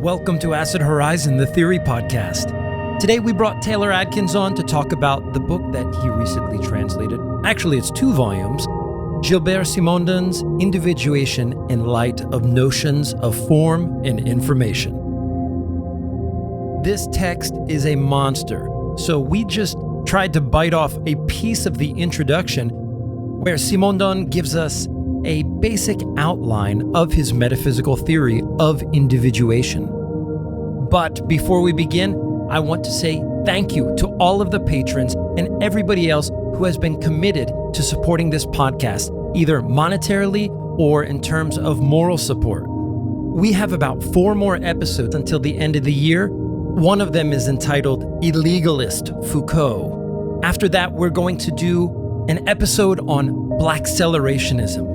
Welcome to Acid Horizon, the Theory Podcast. Today we brought Taylor Adkins on to talk about the book that he recently translated. Actually, it's 2 volumes. Gilbert Simondon's Individuation in Light of Notions of Form and Information. This text is a monster, so we just tried to bite off a piece of the introduction where Simondon gives us a basic outline of his metaphysical theory of individuation. But before we begin, I want to say thank you to all of the patrons and everybody else who has been committed to supporting this podcast, either monetarily or in terms of moral support. We have about 4 more episodes until the end of the year. One of them is entitled Illegalist Foucault. After that, we're going to do an episode on Black accelerationism.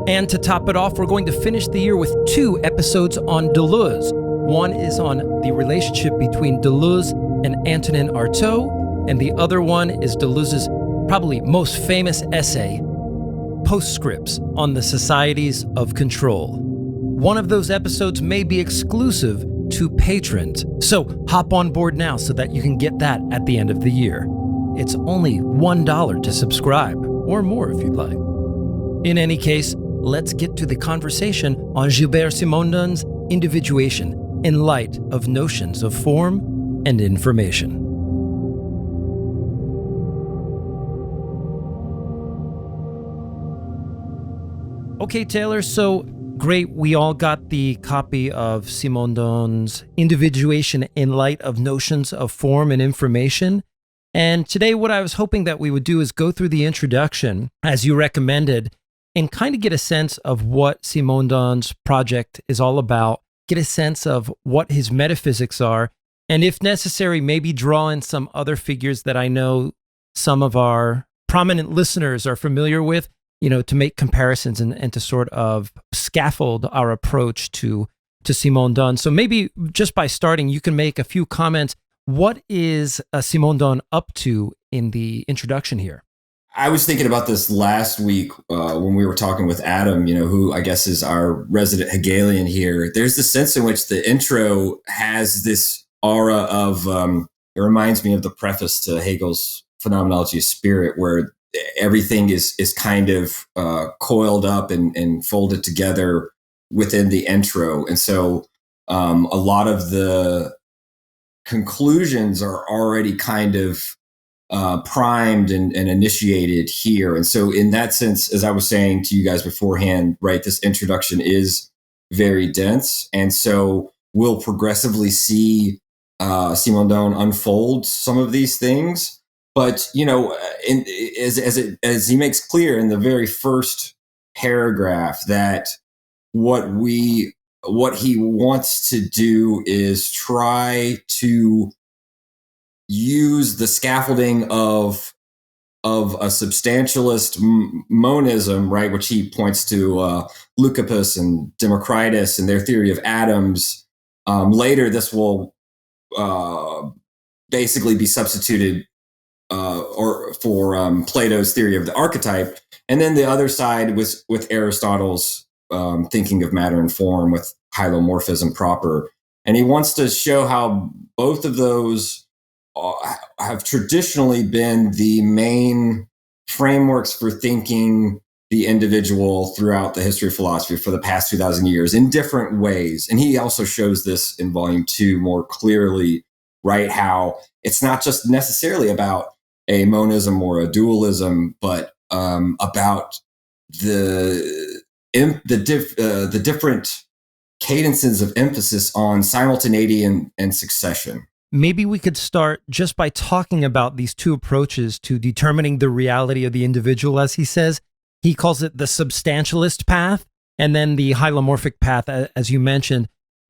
And to top it off, we're going to finish the year with 2 episodes on Deleuze. One is on the relationship between Deleuze and Antonin Artaud, and the other one is Deleuze's probably most famous essay, Postscripts on the Societies of Control. One of those episodes may be exclusive to patrons, so hop on board now so that you can get that at the end of the year. It's only $1 to subscribe, or more if you'd like. In any case, let's get to the conversation on Gilbert Simondon's Individuation in light of notions of form and information. Okay, Taylor, so great. We all got the copy of Simondon's Individuation in light of notions of form and information. And today what I was hoping that we would do is go through the introduction, as you recommended, and kind of get a sense of what Simondon's project is all about, get a sense of what his metaphysics are, and if necessary, maybe draw in some other figures that I know some of our prominent listeners are familiar with, to make comparisons and to sort of scaffold our approach to Simondon. So maybe just by starting, you can make a few comments. What is Simondon up to in the introduction here? I was thinking about this last week when we were talking with Adam, who I guess is our resident Hegelian here. There's the sense in which the intro has this aura of, it reminds me of the preface to Hegel's Phenomenology of Spirit, where everything is kind of coiled up and folded together within the intro. And so a lot of the conclusions are already kind of primed and initiated here. And so in that sense, as I was saying to you guys beforehand, right, this introduction is very dense. And so we'll progressively see Simondon unfold some of these things. But, as he makes clear in the very first paragraph, that what he wants to do is try to use the scaffolding of a substantialist monism, right, which he points to Leucippus and Democritus and their theory of atoms. Later, this will basically be substituted for Plato's theory of the archetype, and then the other side with Aristotle's thinking of matter and form with hylomorphism proper. And he wants to show how both of those have traditionally been the main frameworks for thinking the individual throughout the history of philosophy for the past 2,000 years in different ways. And he also shows this in volume 2 more clearly, right? How it's not just necessarily about a monism or a dualism, but about the different cadences of emphasis on simultaneity and succession. Maybe we could start just by talking about these 2 approaches to determining the reality of the individual, as he says. He calls it the substantialist path, and then the hylomorphic path, as you mentioned.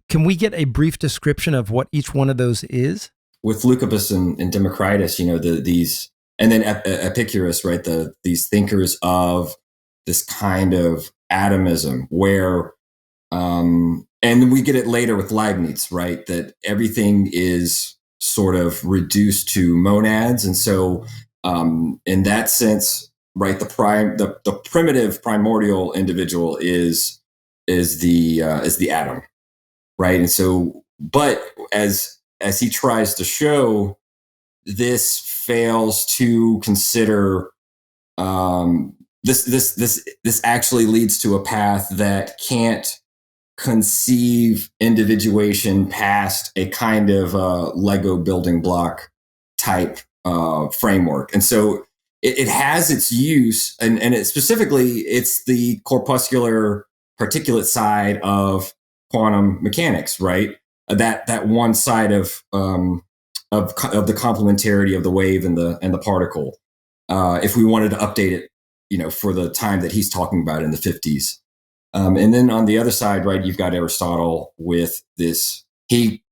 Can we get a brief description of what each one of those is? With Leucippus and Democritus, these, and then Epicurus, right? These thinkers of this kind of atomism, where, and we get it later with Leibniz, right? That everything is sort of reduced to monads, and so in that sense, right, the primitive primordial individual is the atom, right? And so but as he tries to show, this fails to consider this actually leads to a path that can't conceive individuation past a kind of Lego building block type framework. And so it has its use, and it specifically, it's the corpuscular particulate side of quantum mechanics, right? That one side of the complementarity of the wave and the particle. If we wanted to update it, for the time that he's talking about in the 50s. And then on the other side, right, you've got Aristotle with this. He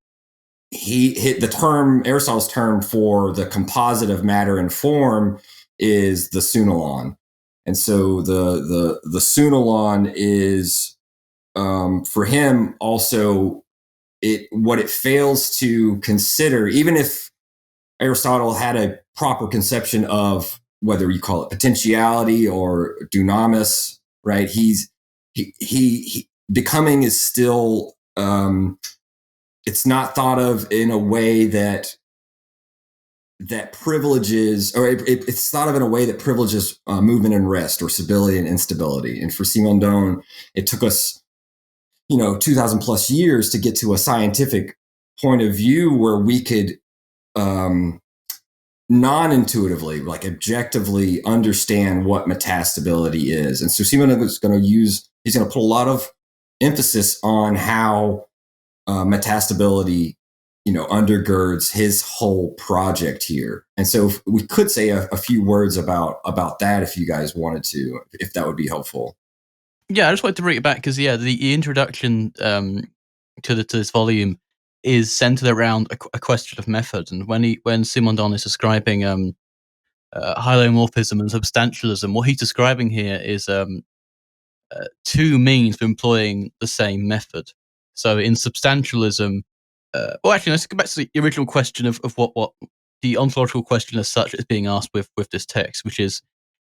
hit the term, Aristotle's term for the composite of matter and form is the sunalon. And so the sunalon is, for him also, what it fails to consider, even if Aristotle had a proper conception of whether you call it potentiality or dunamis, right? He becoming is still, it's not thought of in a way that privileges, or it's thought of in a way that privileges movement and rest, or stability and instability. And for Simondon, it took us, 2,000 plus years to get to a scientific point of view where we could non-intuitively, like objectively, understand what metastability is. And so Simondon is going to he's going to put a lot of emphasis on how metastability, undergirds his whole project here. And so we could say a few words about that if you guys wanted to, if that would be helpful. Yeah, I just wanted to bring it back because, the introduction to this volume is centered around a question of method. And when Simondon is describing hylomorphism and substantialism, what he's describing here is two means of employing the same method. So in substantialism, let's go back to the original question of what the ontological question as such is being asked with this text, which is,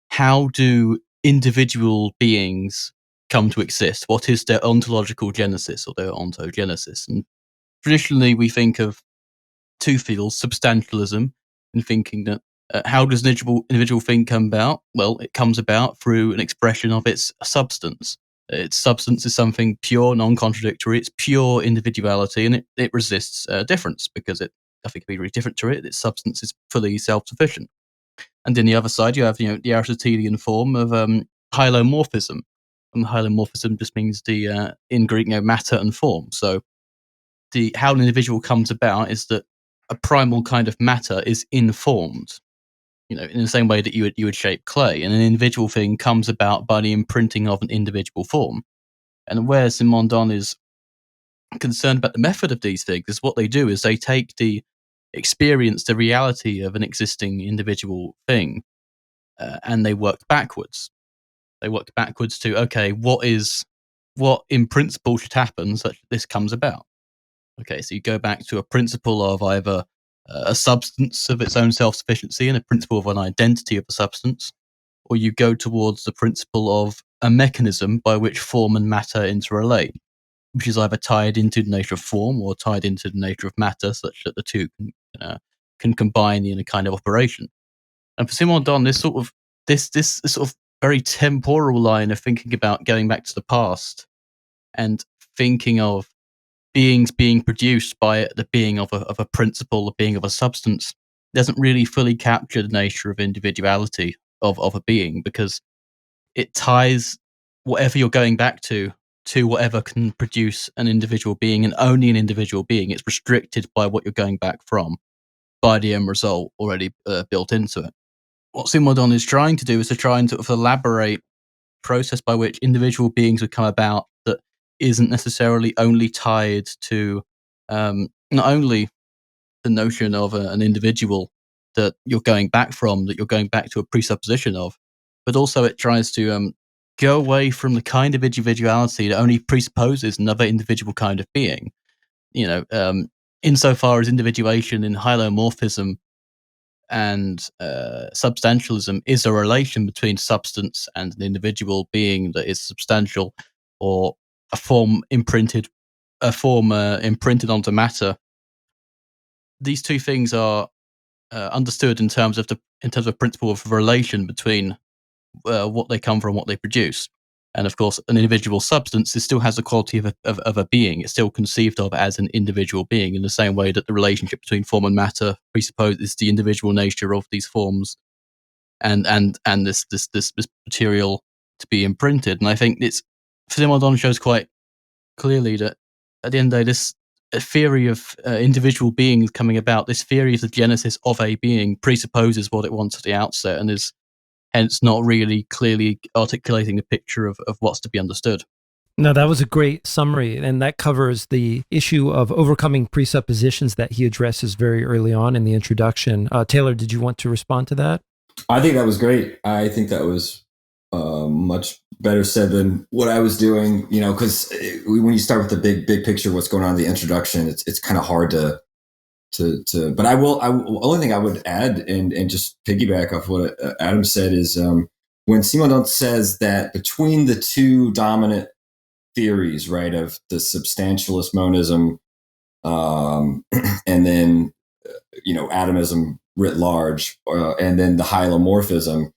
how do individual beings come to exist? What is their ontological genesis, or their ontogenesis? And traditionally, we think of two fields: substantialism, and thinking that how does an individual thing come about? Well, it comes about through an expression of its substance. Its substance is something pure, non-contradictory. It's pure individuality, and it resists difference because nothing can be really different to it. Its substance is fully self-sufficient. And in the other side, you have the Aristotelian form of hylomorphism. And hylomorphism just means in Greek, matter and form. So how an individual comes about is that a primal kind of matter is informed, in the same way that you would shape clay, and an individual thing comes about by the imprinting of an individual form. And where Simondon is concerned about the method of these things is what they do is they take the experience, the reality of an existing individual thing, and they work backwards. They work backwards to, okay, what in principle should happen such that this comes about? Okay, so you go back to a principle of either a substance of its own self-sufficiency and a principle of an identity of a substance, or you go towards the principle of a mechanism by which form and matter interrelate, which is either tied into the nature of form or tied into the nature of matter, such that the two can combine in a kind of operation. And for Simondon, this sort of very temporal line of thinking about going back to the past and thinking of beings being produced by the being of a principle, the being of a substance, doesn't really fully capture the nature of individuality of a being, because it ties whatever you're going back to whatever can produce an individual being, and only an individual being. It's restricted by what you're going back from, by the end result already built into it. What Simondon is trying to do is to try and sort of elaborate a process by which individual beings would come about that isn't necessarily only tied to not only the notion of an individual that you're going back from, that you're going back to a presupposition of, but also it tries to go away from the kind of individuality that only presupposes another individual kind of being. Insofar as individuation in hylomorphism and substantialism is a relation between substance and an individual being that is substantial, or a form imprinted a form imprinted onto matter. These two things are understood in terms of a principle of relation between what they come from, what they produce. And of course, an individual substance, it still has the quality of a being. It's still conceived of as an individual being, in the same way that the relationship between form and matter presupposes the individual nature of these forms and this material to be imprinted. And I think Simondon shows quite clearly that at the end of the day, this theory of individual beings coming about, this theory of the genesis of a being, presupposes what it wants at the outset, and is hence not really clearly articulating a picture of what's to be understood. No, that was a great summary, and that covers the issue of overcoming presuppositions that he addresses very early on in the introduction. Taylor, did you want to respond to that? I think that was great. I think that was much better said than what I was doing, because when you start with the big picture, what's going on in the introduction, it's kind of hard to but only thing I would add and just piggyback off what Adam said is when Simondon says that between the two dominant theories, right, of the substantialist monism and then atomism writ large, and then the hylomorphism,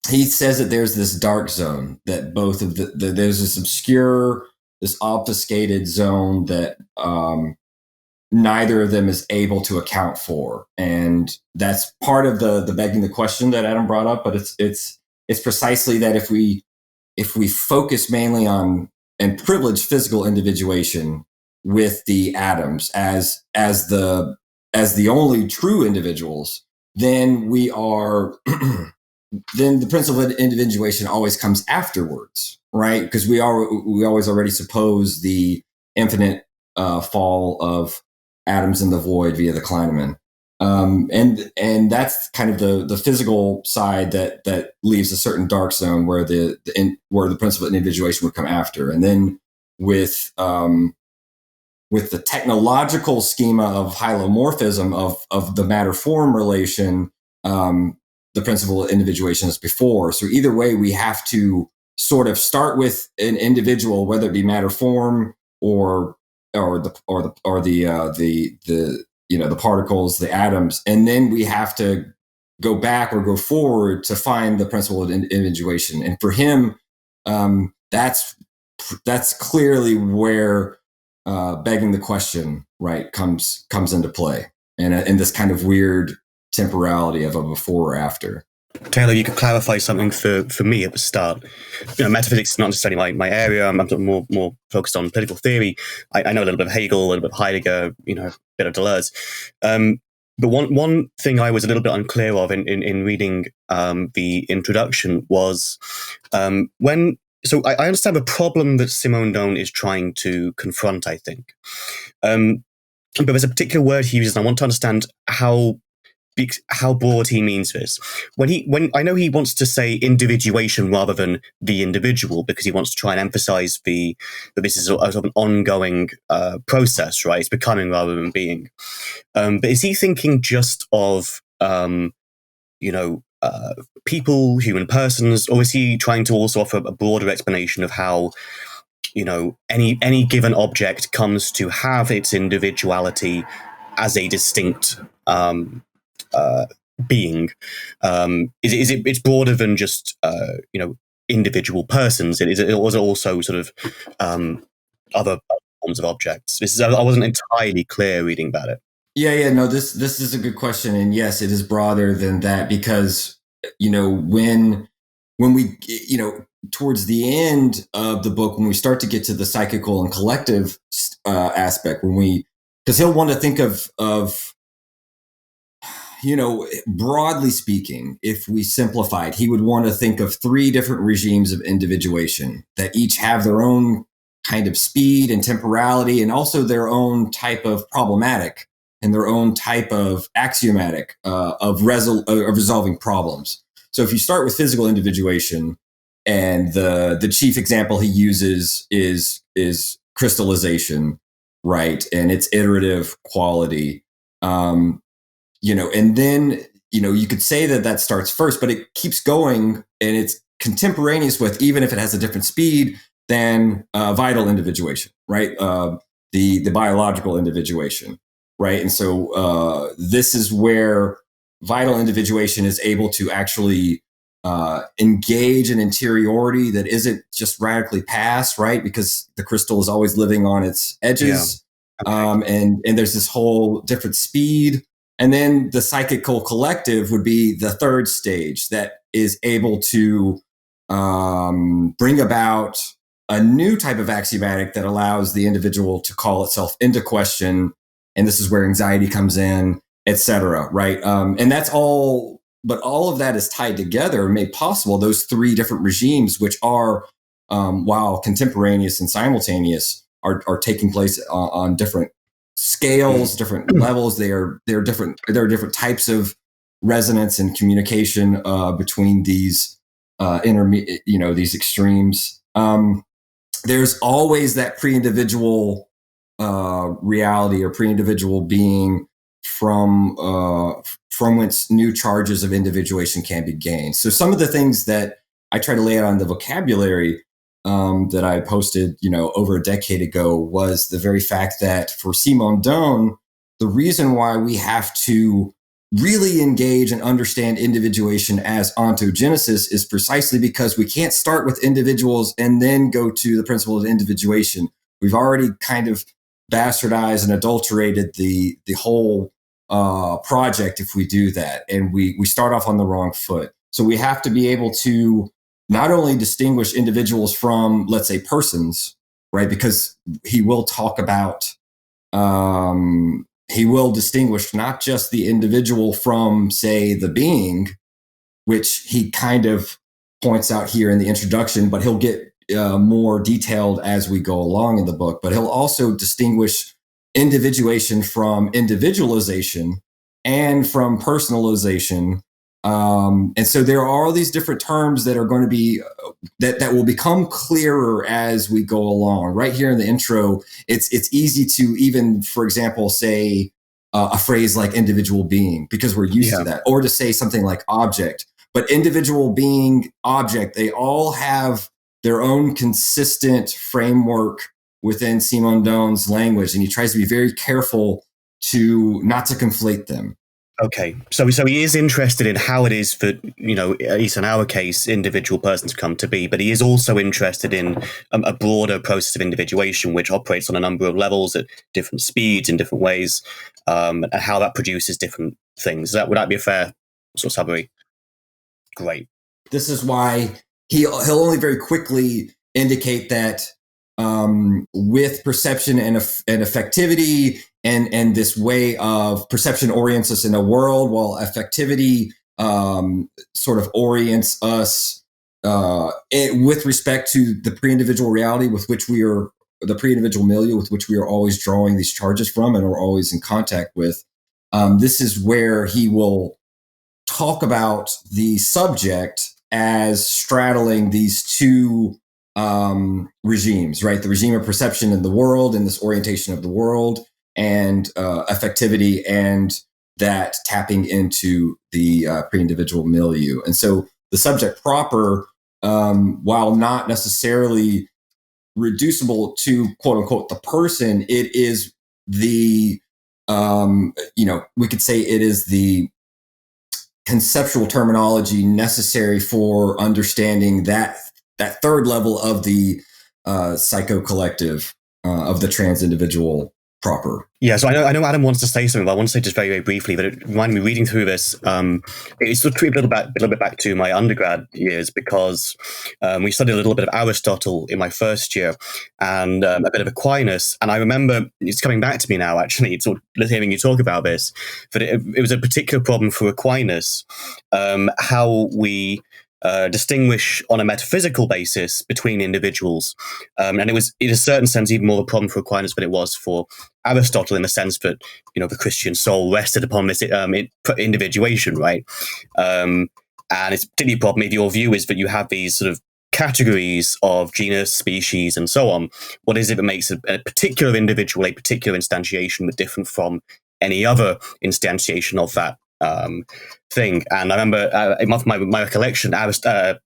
he says that there's this dark zone, that both of there's this obscure, this obfuscated zone that neither of them is able to account for. And that's part of the begging the question that Adam brought up. But it's precisely that if we focus mainly on and privilege physical individuation with the atoms as the only true individuals, then we are then the principle of individuation always comes afterwards, right? Because we always already suppose the infinite fall of atoms in the void via the Kleinemann. And that's kind of the physical side that leaves a certain dark zone where the principle of individuation would come after. And then with the technological schema of hylomorphism of the matter-form relation, the principle of individuation is before. So either way, we have to sort of start with an individual, whether it be matter-form or the particles, the atoms, and then we have to go back or go forward to find the principle of individuation. And for him, that's clearly where begging the question, right, comes into play, and in this kind of weird temporality of a before or after. Taylor, you could clarify something for me at the start. Metaphysics is not necessarily my area. I'm more focused on political theory. I know a little bit of Hegel, a little bit of Heidegger, a bit of Deleuze. But one thing I was a little bit unclear of in reading the introduction was So I understand the problem that Simondon is trying to confront, I think. But there's a particular word he uses, and I want to understand how broad he means this. When I know he wants to say individuation rather than the individual, because he wants to try and emphasize that this is sort of an ongoing process, right? It's becoming rather than being. But is he thinking just of people, human persons, or is he trying to also offer a broader explanation of how any given object comes to have its individuality as a distinct being? It's broader than just individual persons? Is it also sort of other forms of objects? I wasn't entirely clear reading about it. Yeah, no, this is a good question, and yes, it is broader than that, because when we towards the end of the book, when we start to get to the psychical and collective aspect, because he'll want to think of broadly speaking, if we simplified, he would want to think of 3 different regimes of individuation that each have their own kind of speed and temporality, and also their own type of problematic and their own type of axiomatic of resolving problems. So if you start with physical individuation, and the chief example he uses is crystallization, right, and its iterative quality, and then you could say that starts first, but it keeps going, and it's contemporaneous with, even if it has a different speed, than vital individuation, right? The biological individuation, right? And so this is where vital individuation is able to actually engage an interiority that isn't just radically past, right? Because the crystal is always living on its edges. Yeah. Okay. And there's this whole different speed. And then the psychical collective would be the third stage that is able to bring about a new type of axiomatic that allows the individual to call itself into question. And this is where anxiety comes in, et cetera, right? And that's all, but all of that is tied together and made possible, those three different regimes, which are, while contemporaneous and simultaneous, are taking place on different scales, different levels. They're different. There are different types of resonance and communication between these these extremes. There's always that pre-individual reality or pre-individual being from whence new charges of individuation can be gained. So some of the things that I try to lay out on the vocabulary that I posted, over a decade ago was the very fact that for Simondon, the reason why we have to really engage and understand individuation as ontogenesis is precisely because we can't start with individuals and then go to the principle of individuation. We've already kind of bastardized and adulterated the whole project if we do that, and we start off on the wrong foot. So we have to be able to not only distinguish individuals from, let's say, persons, right? Because he will talk about, he will distinguish not just the individual from, say, the being, which he kind of points out here in the introduction, but he'll get more detailed as we go along in the book. But he'll also distinguish individuation from individualization and from personalization. And so there are all these different terms that are going to be, that will become clearer as we go along. Right here in the intro, it's easy to even, for example, say a phrase like individual being, because we're used to that, or to say something like object. But individual, being, object, they all have their own consistent framework within Simondon's language, and he tries to be very careful not to conflate them. Okay, so he is interested in how it is for, at least in our case, individual persons come to be, but he is also interested in a broader process of individuation, which operates on a number of levels at different speeds in different ways, and how that produces different things. Would that be a fair sort of summary? Great. This is why he'll only very quickly indicate that with perception and effectivity, and this way of perception orients us in the world, while affectivity sort of orients us with respect to the pre-individual reality with which we are, the pre-individual milieu with which we are always drawing these charges from and are always in contact with. This is where he will talk about the subject as straddling these two regimes, right? The regime of perception in the world and this orientation of the world, and affectivity, and that tapping into the pre-individual milieu. And so the subject proper, while not necessarily reducible to quote unquote the person, it is the, we could say it is the conceptual terminology necessary for understanding that third level of the psycho-collective, of the trans-individual proper. Yeah, so I know Adam wants to say something, but I want to say just very, very briefly that it reminded me reading through this. It sort of took me a little bit back to my undergrad years, because we studied a little bit of Aristotle in my first year, and a bit of Aquinas. And I remember, it's coming back to me now, actually, sort of hearing you talk about this, but it was a particular problem for Aquinas, how we distinguish on a metaphysical basis between individuals. And it was, in a certain sense, even more a problem for Aquinas than it was for Aristotle, in the sense that, the Christian soul rested upon this individuation, right? And it's particularly a problem if your view is that you have these sort of categories of genus, species, and so on. What is it that makes a particular individual a particular instantiation, but different from any other instantiation of that thing? And I remember in my recollection,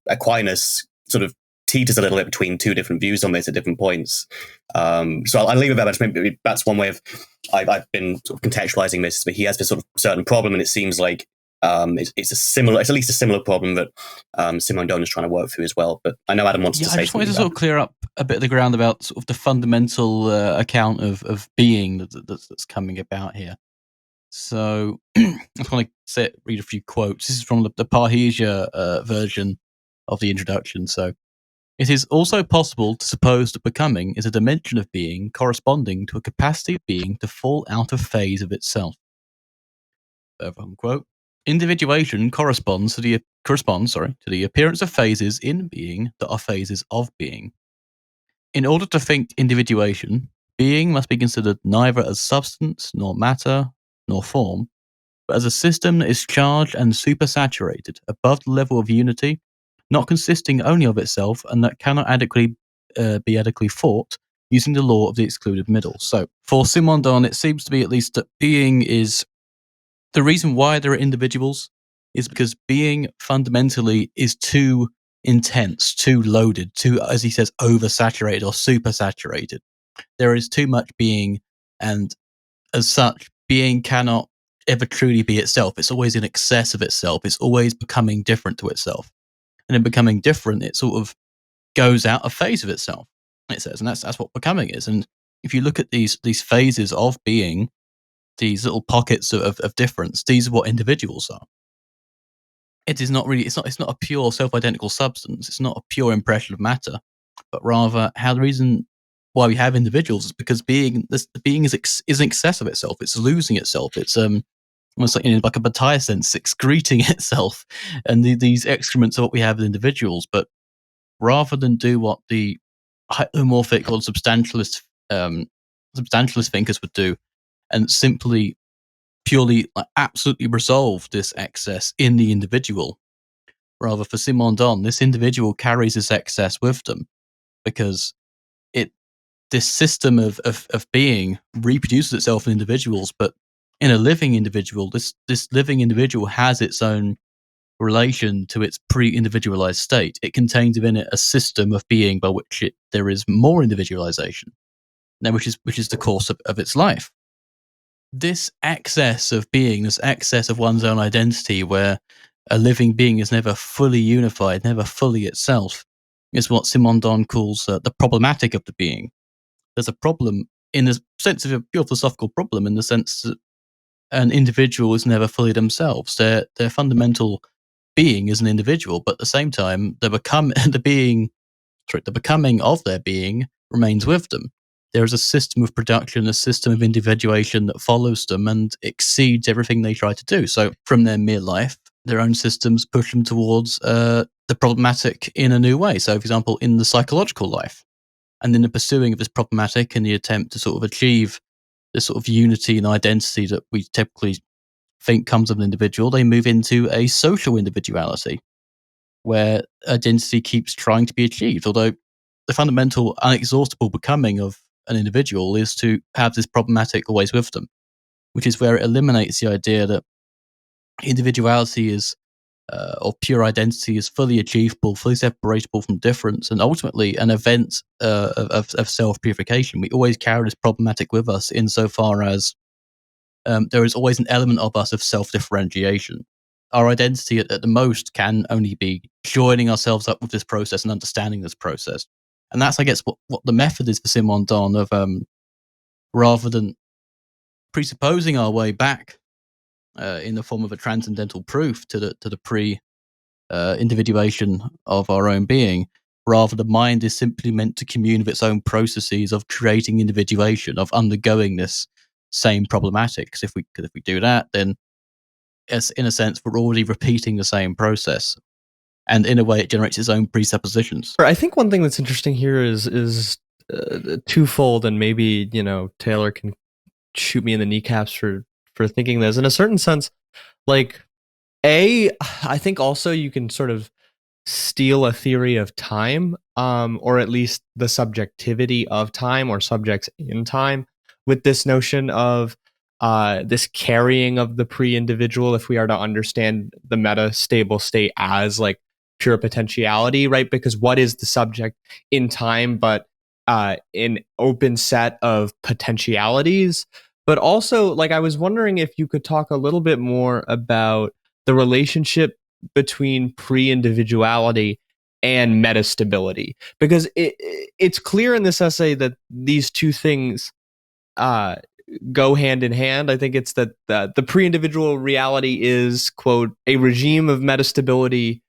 Aquinas sort of teeters a little bit between two different views on this at different points. So I'll leave it there. Maybe that's one way of I've been sort of contextualizing this. But he has this sort of certain problem, and it seems like it's at least a similar problem that Simondon is trying to work through as well. But I know Adam wants to say something. I just wanted to sort of clear up a bit of the ground about sort of the fundamental account of being that's coming about here. So I just want to read a few quotes. This is from the Parrhesia version of the introduction. So, it is also possible to suppose that becoming is a dimension of being corresponding to a capacity of being to fall out of phase of itself. Quote, individuation corresponds to the appearance of phases in being that are phases of being. In order to think individuation, being must be considered neither as substance, nor matter, nor form, but as a system that is charged and supersaturated above the level of unity, not consisting only of itself, and that cannot be adequately thought using the law of the excluded middle. So, for Simondon, it seems to be at least that being is the reason why there are individuals is because being fundamentally is too intense, too loaded, too, as he says, oversaturated or supersaturated. There is too much being, and as such, being cannot ever truly be itself. It's always in excess of itself. It's always becoming different to itself. And in becoming different, it sort of goes out of phase of itself, it says. And that's what becoming is. And if you look at these phases of being, these little pockets of difference, these are what individuals are. It is not really, it's not a pure self-identical substance. It's not a pure impression of matter, but rather how the reason why we have individuals is because being is in excess of itself. It's losing itself. It's almost like a Bataille sense, excreting itself. And these excrements are what we have as individuals. But rather than do what the homomorphic or substantialist thinkers would do, and simply purely absolutely resolve this excess in the individual, rather for Simondon, this individual carries this excess with them, because this system of being reproduces itself in individuals, but in a living individual, this living individual has its own relation to its pre-individualized state. It contains within it a system of being by which there is more individualization, which is the course of its life. This excess of being, this excess of one's own identity, where a living being is never fully unified, never fully itself, is what Simondon calls the problematic of the being. There's a problem in the sense of a pure philosophical problem, in the sense that an individual is never fully themselves. Their fundamental being is an individual, but at the same time, the becoming of their being remains with them. There is a system of production, a system of individuation that follows them and exceeds everything they try to do. So from their mere life, their own systems push them towards the problematic in a new way. So, for example, in the psychological life, and in the pursuing of this problematic and the attempt to sort of achieve this sort of unity and identity that we typically think comes of an individual, they move into a social individuality where identity keeps trying to be achieved. Although the fundamental unexhaustible becoming of an individual is to have this problematic always with them, which is where it eliminates the idea that individuality is or pure identity is fully achievable, fully separatable from difference, and ultimately an event of self-purification. We always carry this problematic with us insofar as there is always an element of us of self-differentiation. Our identity at the most can only be joining ourselves up with this process and understanding this process. And that's, I guess, what the method is for Simondon of rather than presupposing our way back in the form of a transcendental proof to the pre-individuation of our own being. Rather, the mind is simply meant to commune with its own processes of creating individuation, of undergoing this same problematic. Because if we do that, then in a sense, we're already repeating the same process. And in a way, it generates its own presuppositions. I think one thing that's interesting here is twofold, and maybe, Taylor can shoot me in the kneecaps for thinking this. In a certain sense, I think also you can sort of steal a theory of time, or at least the subjectivity of time or subjects in time, with this notion of this carrying of the pre-individual, if we are to understand the meta-stable state as pure potentiality, right? Because what is the subject in time but an open set of potentialities? But also, like, I was wondering if you could talk a little bit more about the relationship between pre-individuality and metastability, because it's clear in this essay that these two things go hand in hand. I think it's that the pre-individual reality is, quote, a regime of metastability.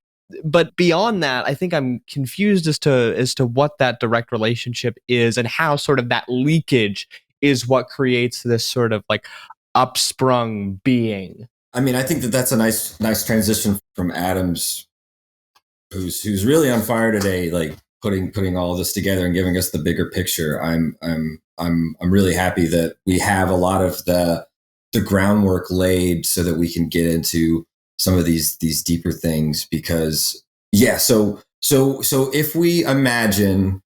But beyond that, I think I'm confused as to what that direct relationship is and how sort of that leakage is what creates this sort of like upsprung being. I mean, I think that's a nice transition from Adam's, who's really on fire today, like putting all this together and giving us the bigger picture. I'm really happy that we have a lot of the groundwork laid so that we can get into some of these deeper things, because so if we imagine,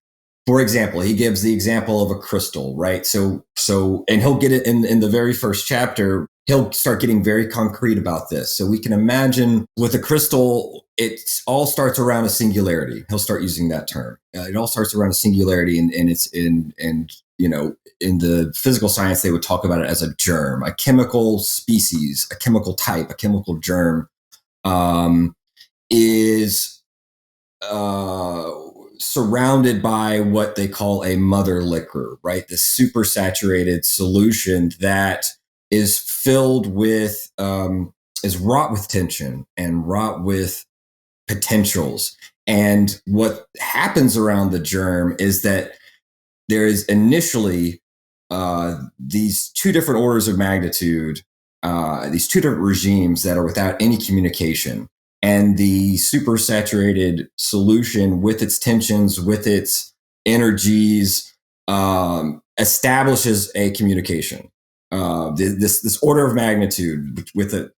for example, he gives the example of a crystal, right? So and he'll get it in the very first chapter. He'll start getting very concrete about this. So we can imagine with a crystal, it all starts around a singularity. He'll start using that term. It all starts around a singularity, and it's in the physical science, they would talk about it as a germ, a chemical species, a chemical type, a chemical germ is surrounded by what they call a mother liquor, right? This supersaturated solution that is filled with, is wrought with tension and wrought with potentials. And what happens around the germ is that there is initially these two different orders of magnitude, these two different regimes that are without any communication. And the supersaturated solution, with its tensions, with its energies, establishes a communication. This order of magnitude with a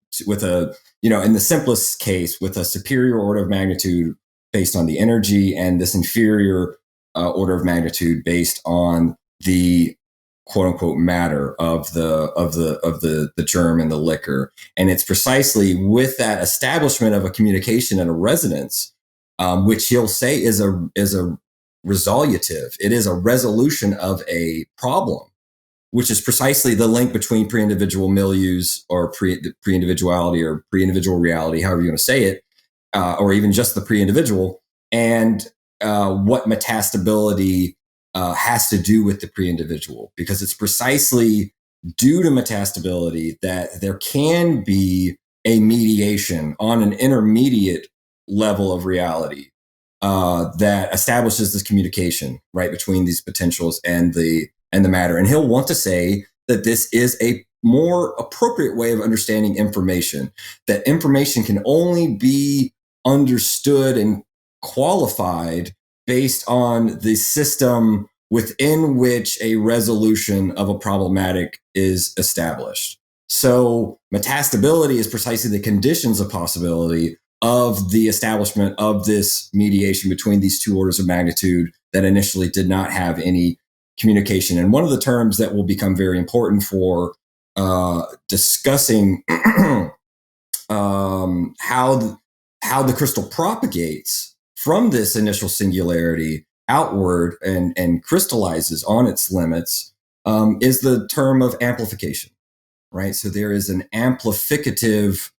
in the simplest case, with a superior order of magnitude based on the energy, and this inferior order of magnitude based on the quote unquote matter of the germ and the liquor. And it's precisely with that establishment of a communication and a resonance, which he'll say is a resolutive. It is a resolution of a problem, which is precisely the link between pre-individual milieus, or pre-individuality, or pre-individual reality, however you want to say it, or even just the pre-individual, and what metastability has to do with the pre-individual, because it's precisely due to metastability that there can be a mediation on an intermediate level of reality that establishes this communication, right, between these potentials and the matter. And he'll want to say that this is a more appropriate way of understanding information, that information can only be understood and qualified based on the system within which a resolution of a problematic is established. So metastability is precisely the conditions of possibility of the establishment of this mediation between these two orders of magnitude that initially did not have any communication. And one of the terms that will become very important for discussing how the crystal propagates from this initial singularity outward and crystallizes on its limits is the term of amplification, right? So there is an amplificative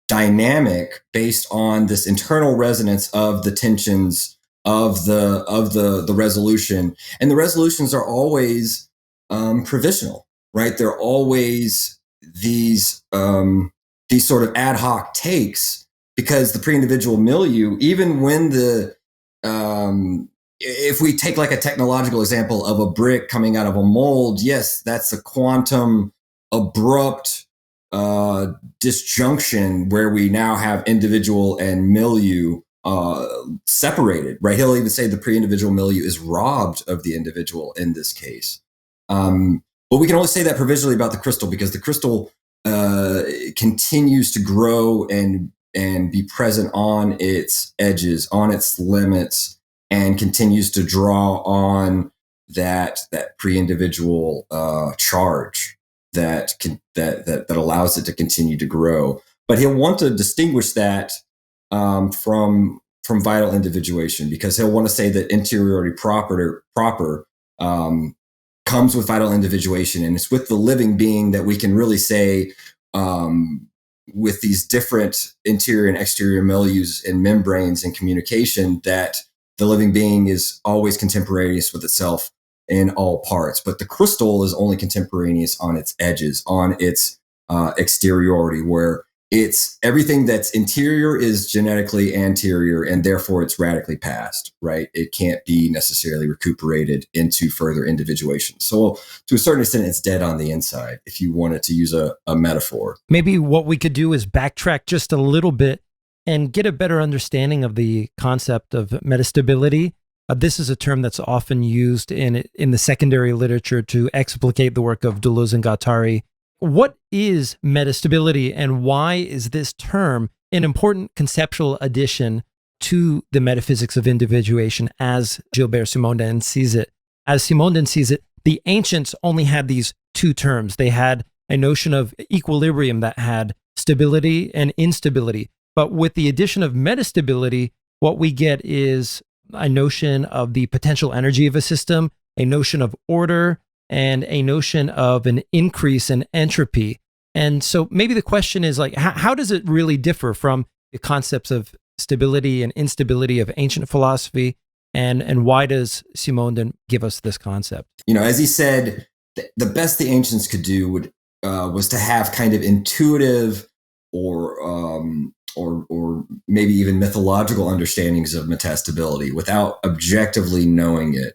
dynamic based on this internal resonance of the tensions of the resolution. And the resolutions are always provisional, right? They're always these sort of ad hoc takes, because the pre-individual milieu, even when if we take like a technological example of a brick coming out of a mold, yes, that's a quantum abrupt disjunction where we now have individual and milieu separated, right? He'll even say the pre-individual milieu is robbed of the individual in this case. But we can only say that provisionally about the crystal, because the crystal continues to grow and be present on its edges, on its limits, and continues to draw on that pre-individual charge that allows it to continue to grow. But he'll want to distinguish that from vital individuation, because he'll want to say that interiority proper comes with vital individuation, and it's with the living being that we can really say, with these different interior and exterior milieus and membranes and communication, that the living being is always contemporaneous with itself in all parts. But the crystal is only contemporaneous on its edges, on its exteriority, where it's everything that's interior is genetically anterior, and therefore it's radically past, right? It can't be necessarily recuperated into further individuation. So to a certain extent, it's dead on the inside, if you wanted to use a metaphor. Maybe what we could do is backtrack just a little bit and get a better understanding of the concept of metastability. This is a term that's often used in the secondary literature to explicate the work of Deleuze and Guattari. What is metastability, and why is this term an important conceptual addition to the metaphysics of individuation as Gilbert Simondon sees it? As Simondon sees it, the ancients only had these two terms. They had a notion of equilibrium that had stability and instability. But with the addition of metastability, what we get is a notion of the potential energy of a system, a notion of order, and a notion of an increase in entropy. And so maybe the question is, like, how does it really differ from the concepts of stability and instability of ancient philosophy? And why does Simondon give us this concept? As he said, the best the ancients could do was to have kind of intuitive or maybe even mythological understandings of metastability without objectively knowing it.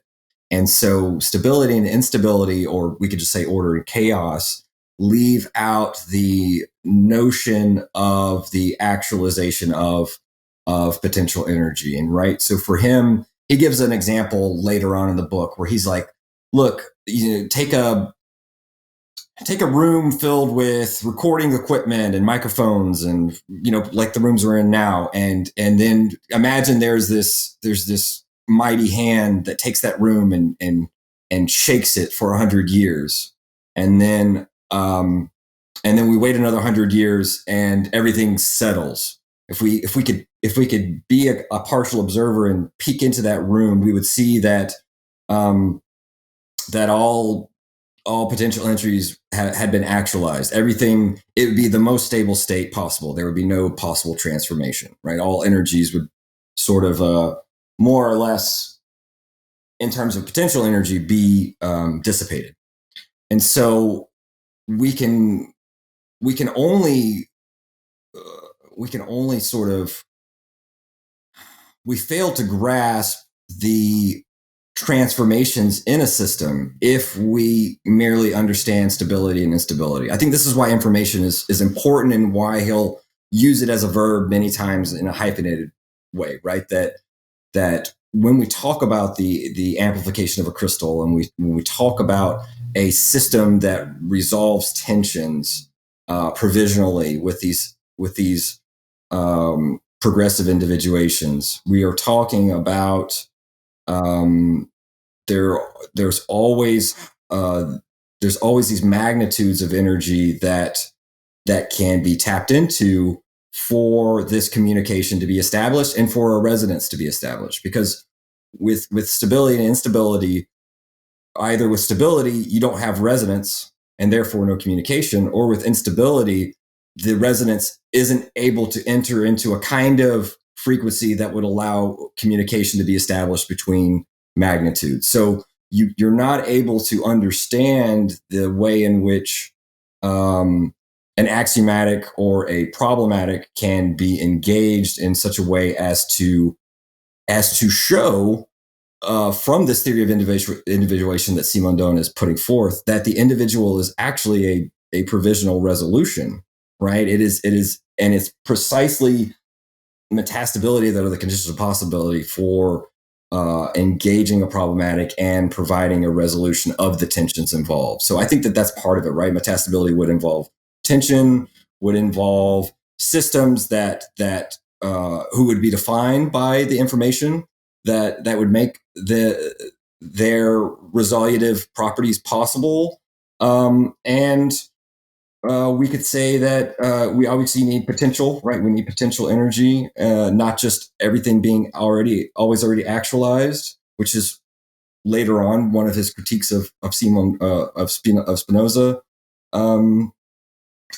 And so stability and instability, or we could just say order and chaos, leave out the notion of the actualization of potential energy. And right, so for him, he gives an example later on in the book where he's like, look, take a room filled with recording equipment and microphones and, like the rooms we're in now. And then imagine there's this mighty hand that takes that room and shakes it for 100 years. And then we wait another 100 years and everything settles. If we could be a partial observer and peek into that room, we would see that all potential entries had been actualized. Everything, it would be the most stable state possible. There would be no possible transformation, right? All energies would sort of more or less, in terms of potential energy, be dissipated. And so we can only sort of, we fail to grasp the transformations in a system if we merely understand stability and instability. I think this is why information is important, and why he'll use it as a verb many times in a hyphenated way, right? That when we talk about the amplification of a crystal, and when we talk about a system that resolves tensions provisionally with these progressive individuations, we are talking about there's always these magnitudes of energy that can be tapped into for this communication to be established and for a resonance to be established. Because with stability and instability, either with stability, you don't have resonance and therefore no communication, or with instability, the resonance isn't able to enter into a kind of frequency that would allow communication to be established between magnitudes. So you're not able to understand the way in which an axiomatic or a problematic can be engaged in such a way as to show from this theory of individuation that Simondon is putting forth, that the individual is actually a provisional resolution, right? It is, and it's precisely metastability that are the conditions of possibility for engaging a problematic and providing a resolution of the tensions involved. So I think that that's part of it, right? Metastability would involve tension, would involve systems that who would be defined by the information that would make their resolutive properties possible, and we could say that we obviously need potential, right? We need potential energy, not just everything being already actualized, which is later on one of his critiques of Spinoza.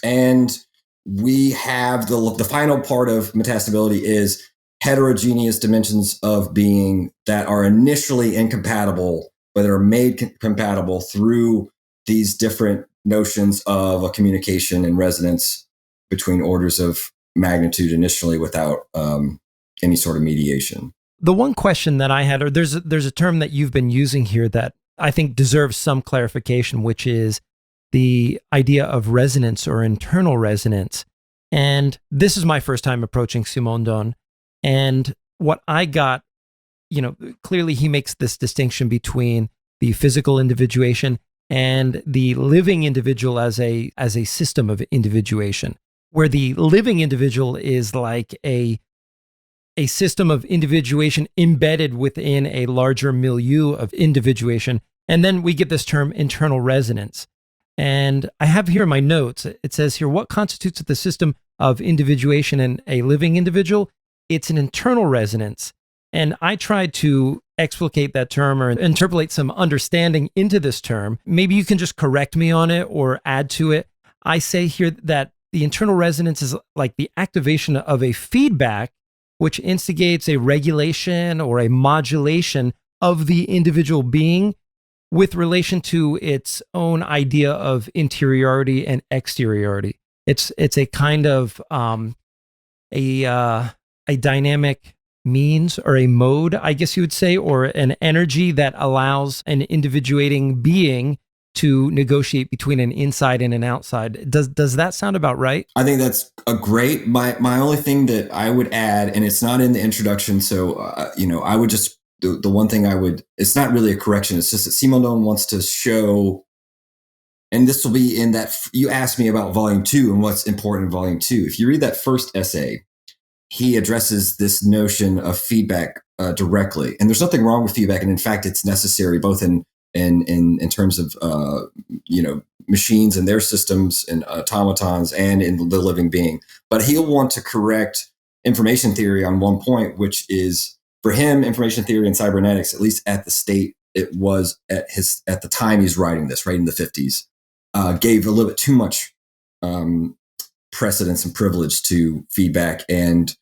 And we have the final part of metastability is heterogeneous dimensions of being that are initially incompatible, but that are made compatible through these different notions of a communication and resonance between orders of magnitude initially without any sort of mediation. The one question that I had, or there's a term that you've been using here that I think deserves some clarification, which is the idea of resonance or internal resonance. And this is my first time approaching Simondon. And what I got, clearly he makes this distinction between the physical individuation and the living individual as a system of individuation, where the living individual is like a system of individuation embedded within a larger milieu of individuation. And then we get this term internal resonance. And I have here in my notes, it says here, what constitutes the system of individuation in a living individual? It's an internal resonance. And I tried to explicate that term or interpolate some understanding into this term. Maybe you can just correct me on it or add to it. I say here that the internal resonance is like the activation of a feedback which instigates a regulation or a modulation of the individual being with relation to its own idea of interiority and exteriority. It's a kind of a dynamic means or a mode, I guess you would say, or an energy that allows an individuating being to negotiate between an inside and an outside. Does that sound about right? I think that's a great. My only thing that I would add, and it's not in the introduction, so I would just the one thing I would. It's not really a correction. It's just that Simondon wants to show, and this will be in that you asked me about volume 2 and what's important in volume 2. If you read that first essay, he addresses this notion of feedback directly, and there's nothing wrong with feedback, and in fact, it's necessary both in terms of machines and their systems and automatons and in the living being. But he'll want to correct information theory on one point, which is for him, information theory and cybernetics, at least at the state it was at the time he's writing this, right in the 50s, gave a little bit too much precedence and privilege to feedback and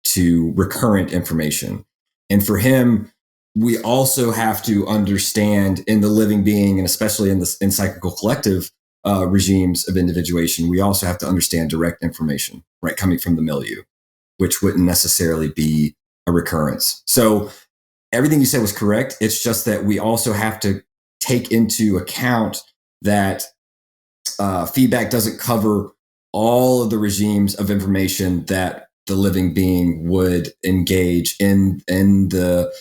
to recurrent information. And for him, we also have to understand in the living being, and especially in cyclical collective regimes of individuation, we also have to understand direct information, right, coming from the milieu, which wouldn't necessarily be a recurrence. So everything you said was correct. It's just that we also have to take into account that feedback doesn't cover all of the regimes of information that the living being would engage in their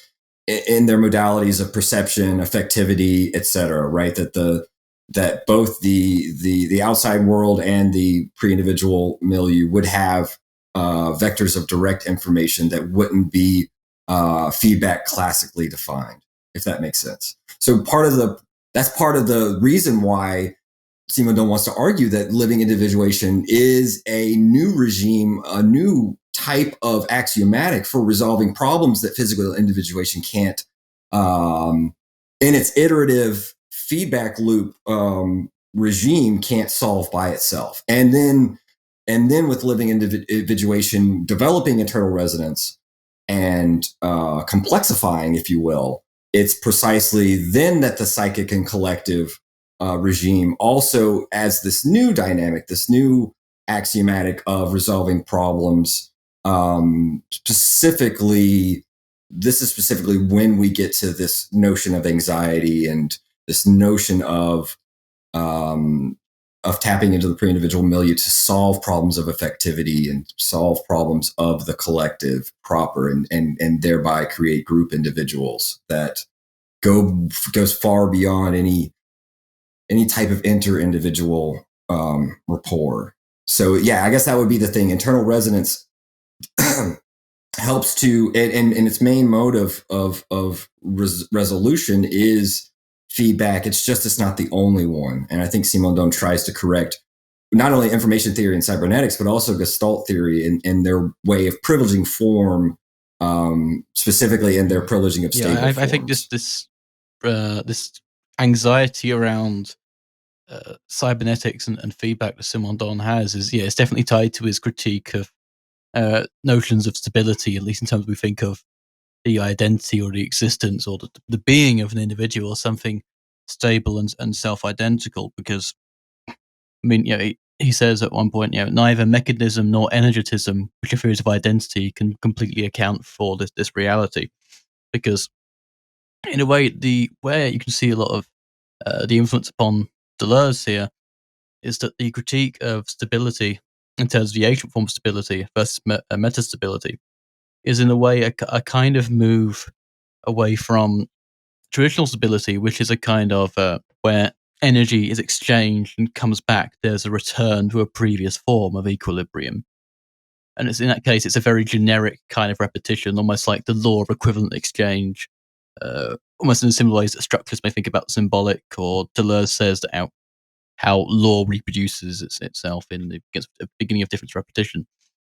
modalities of perception, affectivity, etc. Right? That both the outside world and the pre-individual milieu would have vectors of direct information that wouldn't be feedback classically defined, if that makes sense. So that's part of the reason why Simondon wants to argue that living individuation is a new regime, a new type of axiomatic for resolving problems that physical individuation can't, in its iterative feedback loop regime, can't solve by itself. And then with living individuation, developing internal resonance and complexifying, if you will, it's precisely then that the psychic and collective regime also adds this new dynamic, this new axiomatic of resolving problems. Specifically when we get to this notion of anxiety and this notion of tapping into the pre-individual milieu to solve problems of affectivity and solve problems of the collective proper, and thereby create group individuals that goes far beyond any type of inter-individual rapport. So yeah, I guess that would be the thing. Internal resonance helps to, and its main mode of resolution is feedback. It's not the only one. And I think Simondon tries to correct not only information theory and cybernetics, but also Gestalt theory in their way of privileging form, specifically in their privileging of stable forms. I think this anxiety around cybernetics and feedback that Simondon has is it's definitely tied to his critique of notions of stability, at least in terms we think of the identity or the existence or the being of an individual as something stable and self-identical. Because he says at one point, neither mechanism nor energetism, which are theories of identity, can completely account for this reality. Because in a way, where you can see a lot of the influence upon Deleuze here is that the critique of stability in terms of the ancient form of stability versus metastability is in a way a kind of move away from traditional stability, which is a kind of where energy is exchanged and comes back. There's a return to a previous form of equilibrium. And in that case, it's a very generic kind of repetition, almost like the law of equivalent exchange, almost in similar ways that structurists may think about symbolic, or Deleuze says that how law reproduces itself in the beginning of difference repetition.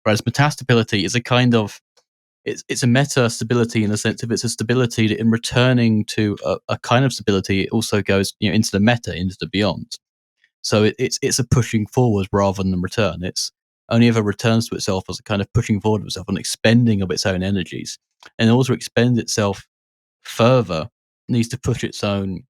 Whereas metastability is a kind of, it's a meta-stability in the sense of it's a stability that in returning to a kind of stability, it also goes into the meta, into the beyond. So it's a pushing forward rather than a return. It's only ever returns to itself as a kind of pushing forward of itself, an expending of its own energies. And in order to expend itself further, it needs to push its own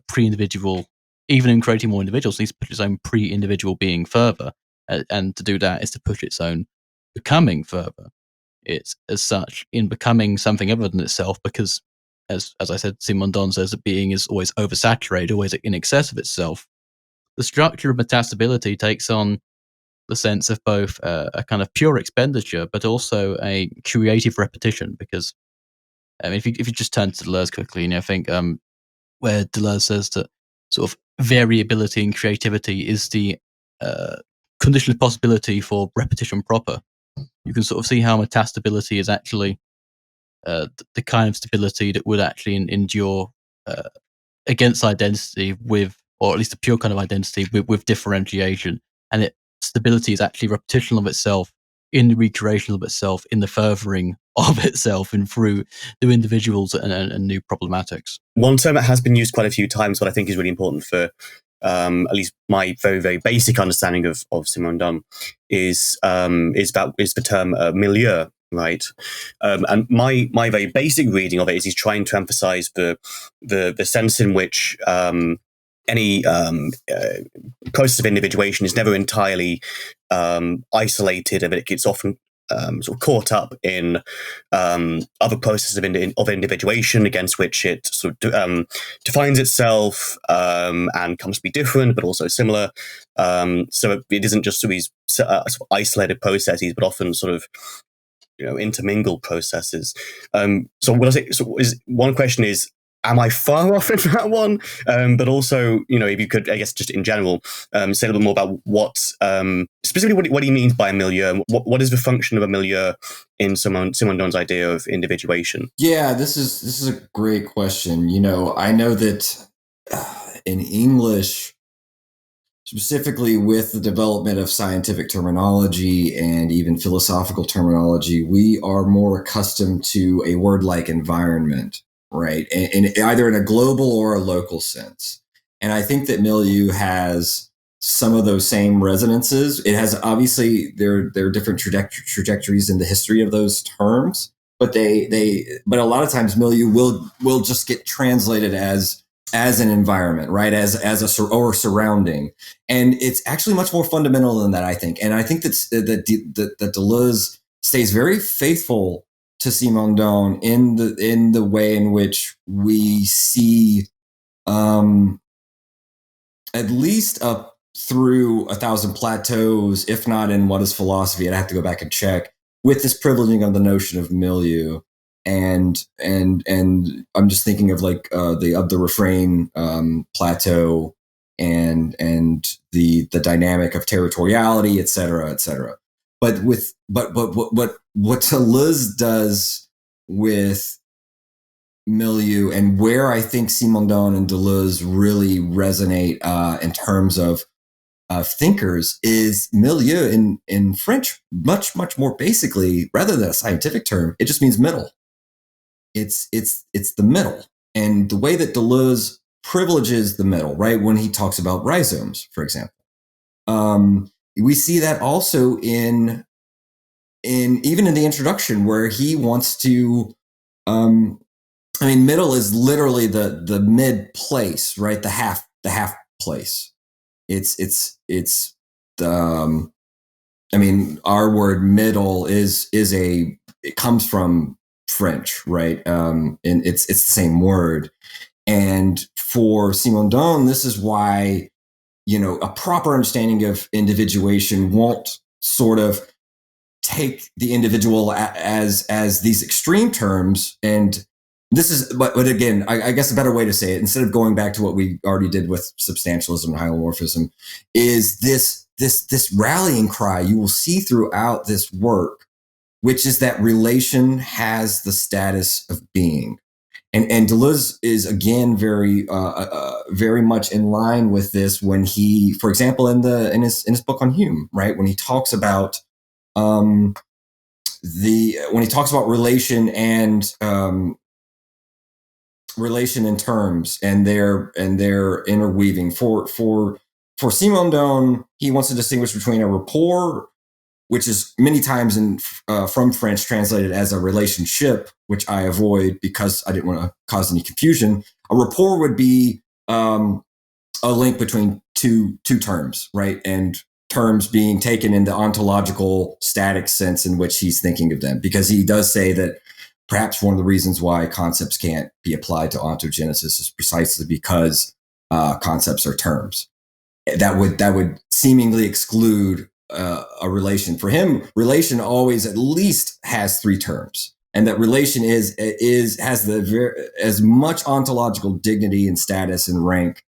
pre-individual, even in creating more individuals, it needs to push its own pre-individual being further. And to do that is to push its own becoming further. It's as such in becoming something other than itself, because as I said, Simondon says that being is always oversaturated, always in excess of itself. The structure of metastability takes on the sense of both a kind of pure expenditure, but also a creative repetition. Because if you just turn to Deleuze quickly, I think where Deleuze says that sort of variability and creativity is the condition of possibility for repetition proper. You can sort of see how metastability is actually the kind of stability that would actually endure against identity with, or at least a pure kind of identity with differentiation. And stability is actually repetition of itself in the recreation of itself, in the furthering of itself, and through new individuals and new problematics. One term that has been used quite a few times, what I think is really important for at least my very, very basic understanding of Simondon is the term milieu, right? And my very basic reading of it is he's trying to emphasize the sense in which any process of individuation is never entirely isolated, and it's often sort of caught up in other processes of individuation against which it sort of defines itself and comes to be different, but also similar. So it isn't just these sort of isolated processes, but often sort of intermingled processes. So what I say, one question is, am I far off in that one? But also, if you could, I guess, just in general, say a little bit more about what specifically what he means by a milieu. What is the function of a milieu in Simondon's idea of individuation? Yeah, this is a great question. I know that in English, specifically with the development of scientific terminology and even philosophical terminology, we are more accustomed to a word like environment. Right. And either in a global or a local sense. And I think that milieu has some of those same resonances. It has, obviously, there are different trajectories in the history of those terms, but but a lot of times milieu will just get translated as an environment, right? As or surrounding. And it's actually much more fundamental than that, I think. And I think that Deleuze stays very faithful to Simondon in the way in which we see, at least up through 1,000 Plateaus, if not in What is Philosophy, I'd have to go back and check, with this privileging of the notion of milieu. And I'm just thinking of like the refrain Plateau and the dynamic of territoriality, et cetera, et cetera. But what Deleuze does with milieu, and where I think Simondon and Deleuze really resonate in terms of thinkers, is milieu in French, much more basically, rather than a scientific term, it just means middle. It's the middle, and the way that Deleuze privileges the middle, right? When he talks about rhizomes, for example, we see that also in even in the introduction, where he wants to. Middle is literally the mid place, right? The half place. It's our word middle it comes from French, right? And it's the same word. And for Simondon, this is why, a proper understanding of individuation won't sort of take the individual as these extreme terms. And this is, but again, I guess a better way to say it, instead of going back to what we already did with substantialism and hylomorphism, is this rallying cry you will see throughout this work, which is that relation has the status of being. And Deleuze is again very much in line with this when he, for example, in his book on Hume, right, when he talks about relation and relation in terms and their interweaving. For Simondon, he wants to distinguish between a rapport, which is many times from French translated as a relationship, which I avoid because I didn't want to cause any confusion. A rapport would be a link between two terms, right? And terms being taken in the ontological static sense in which he's thinking of them, because he does say that perhaps one of the reasons why concepts can't be applied to ontogenesis is precisely because concepts are terms. That would seemingly exclude a relation. For him, relation always at least has three terms, and that relation has as much ontological dignity and status and rank,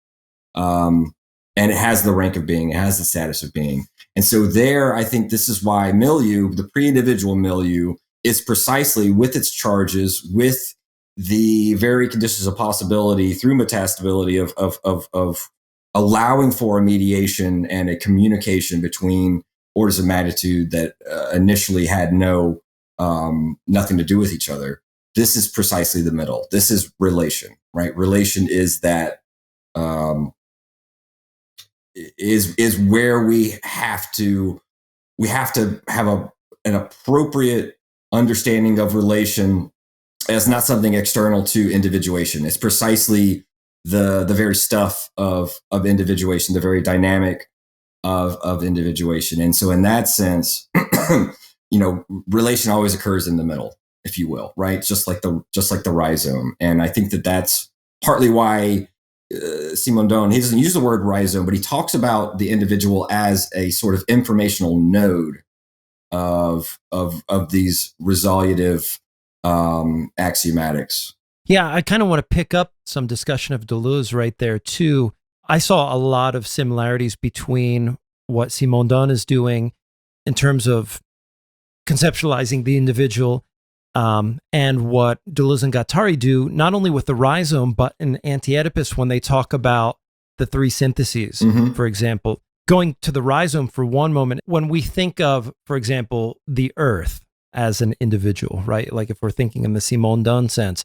and it has the rank of being, it has the status of being. And so there, I think this is why milieu, the pre-individual milieu, is precisely with its charges, with the very conditions of possibility through metastability of allowing for a mediation and a communication between orders of magnitude that initially had nothing to do with each other. This is precisely the middle. This is relation, right? Relation is that is where we have to have an appropriate understanding of relation as not something external to individuation. It's precisely the very stuff of individuation, the very dynamic of individuation. And so in that sense, relation always occurs in the middle, if you will, right? Just like the rhizome. And I think that that's partly why Simondon, he doesn't use the word rhizome, but he talks about the individual as a sort of informational node of these resolutive axiomatics. Yeah, I kind of want to pick up some discussion of Deleuze right there too. I saw a lot of similarities between what Simondon is doing in terms of conceptualizing the individual and what Deleuze and Guattari do, not only with the rhizome, but in Anti-Oedipus when they talk about the three syntheses, for example. Going to the rhizome for one moment, when we think of, for example, the earth as an individual, right? Like if we're thinking in the Simondon sense,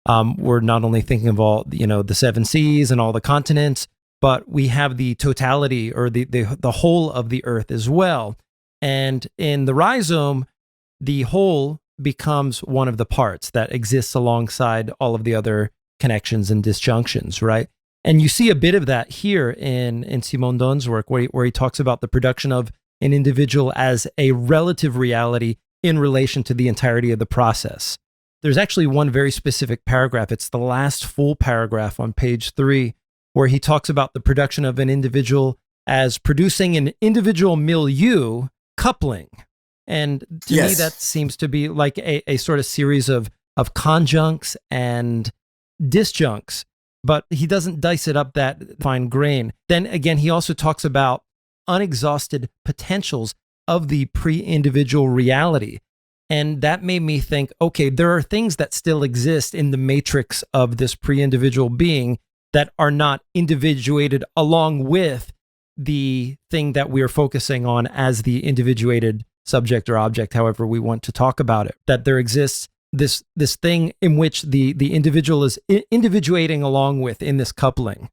we're not only thinking of all, the seven seas and all the continents, but we have the totality or the whole of the earth as well. And in the rhizome, the whole becomes one of the parts that exists alongside all of the other connections and disjunctions, right? And you see a bit of that here in Simondon's work, where he talks about the production of an individual as a relative reality in relation to the entirety of the process. There's actually one very specific paragraph. It's the last full paragraph on page 3, where he talks about the production of an individual as producing an individual milieu coupling. And to me, that seems to be like a sort of series of conjuncts and disjuncts, but he doesn't dice it up that fine grain. Then again, he also talks about unexhausted potentials of the pre-individual reality. And that made me think, okay, there are things that still exist in the matrix of this pre-individual being that are not individuated along with the thing that we're focusing on as the individuated subject or object, however we want to talk about it. That there exists this thing in which the individual is individuating along with in this coupling.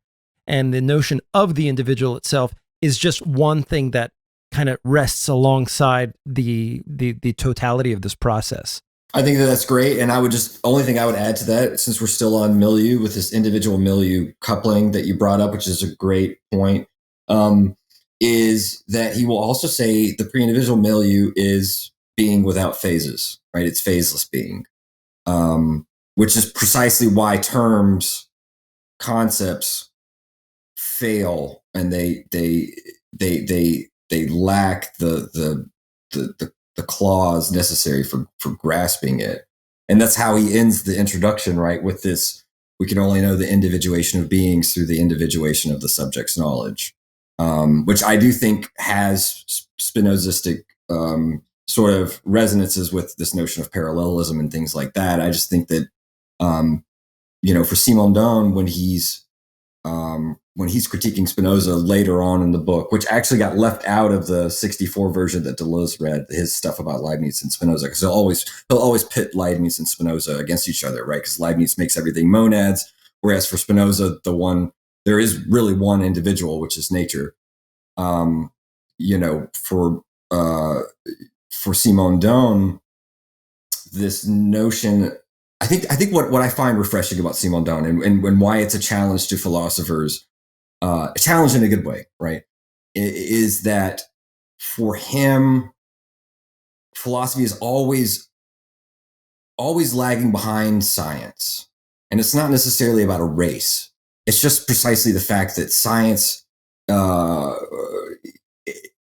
And the notion of the individual itself is just one thing that kind of rests alongside the totality of this process. I think that that's great. And only thing I would add to that, since we're still on milieu with this individual milieu coupling that you brought up, which is a great point, is that he will also say the pre-individual milieu is being without phases, right? It's phaseless being, which is precisely why terms, concepts fail, and they lack the clause necessary for grasping it. And that's how he ends the introduction, right? With this, we can only know the individuation of beings through the individuation of the subject's knowledge, which I do think has Spinozistic sort of resonances with this notion of parallelism and things like that. I just think that, for Simondon, when he's critiquing Spinoza later on in the book, which actually got left out of the 64 version that Deleuze read, his stuff about Leibniz and Spinoza, because he'll always pit Leibniz and Spinoza against each other, right? Because Leibniz makes everything monads, whereas for Spinoza, there is really one individual, which is nature. For Simondon, this notion, I think what I find refreshing about Simondon and why it's a challenge to philosophers, a challenge in a good way, right, is that for him, philosophy is always lagging behind science. And it's not necessarily about a race. It's just precisely the fact that science, in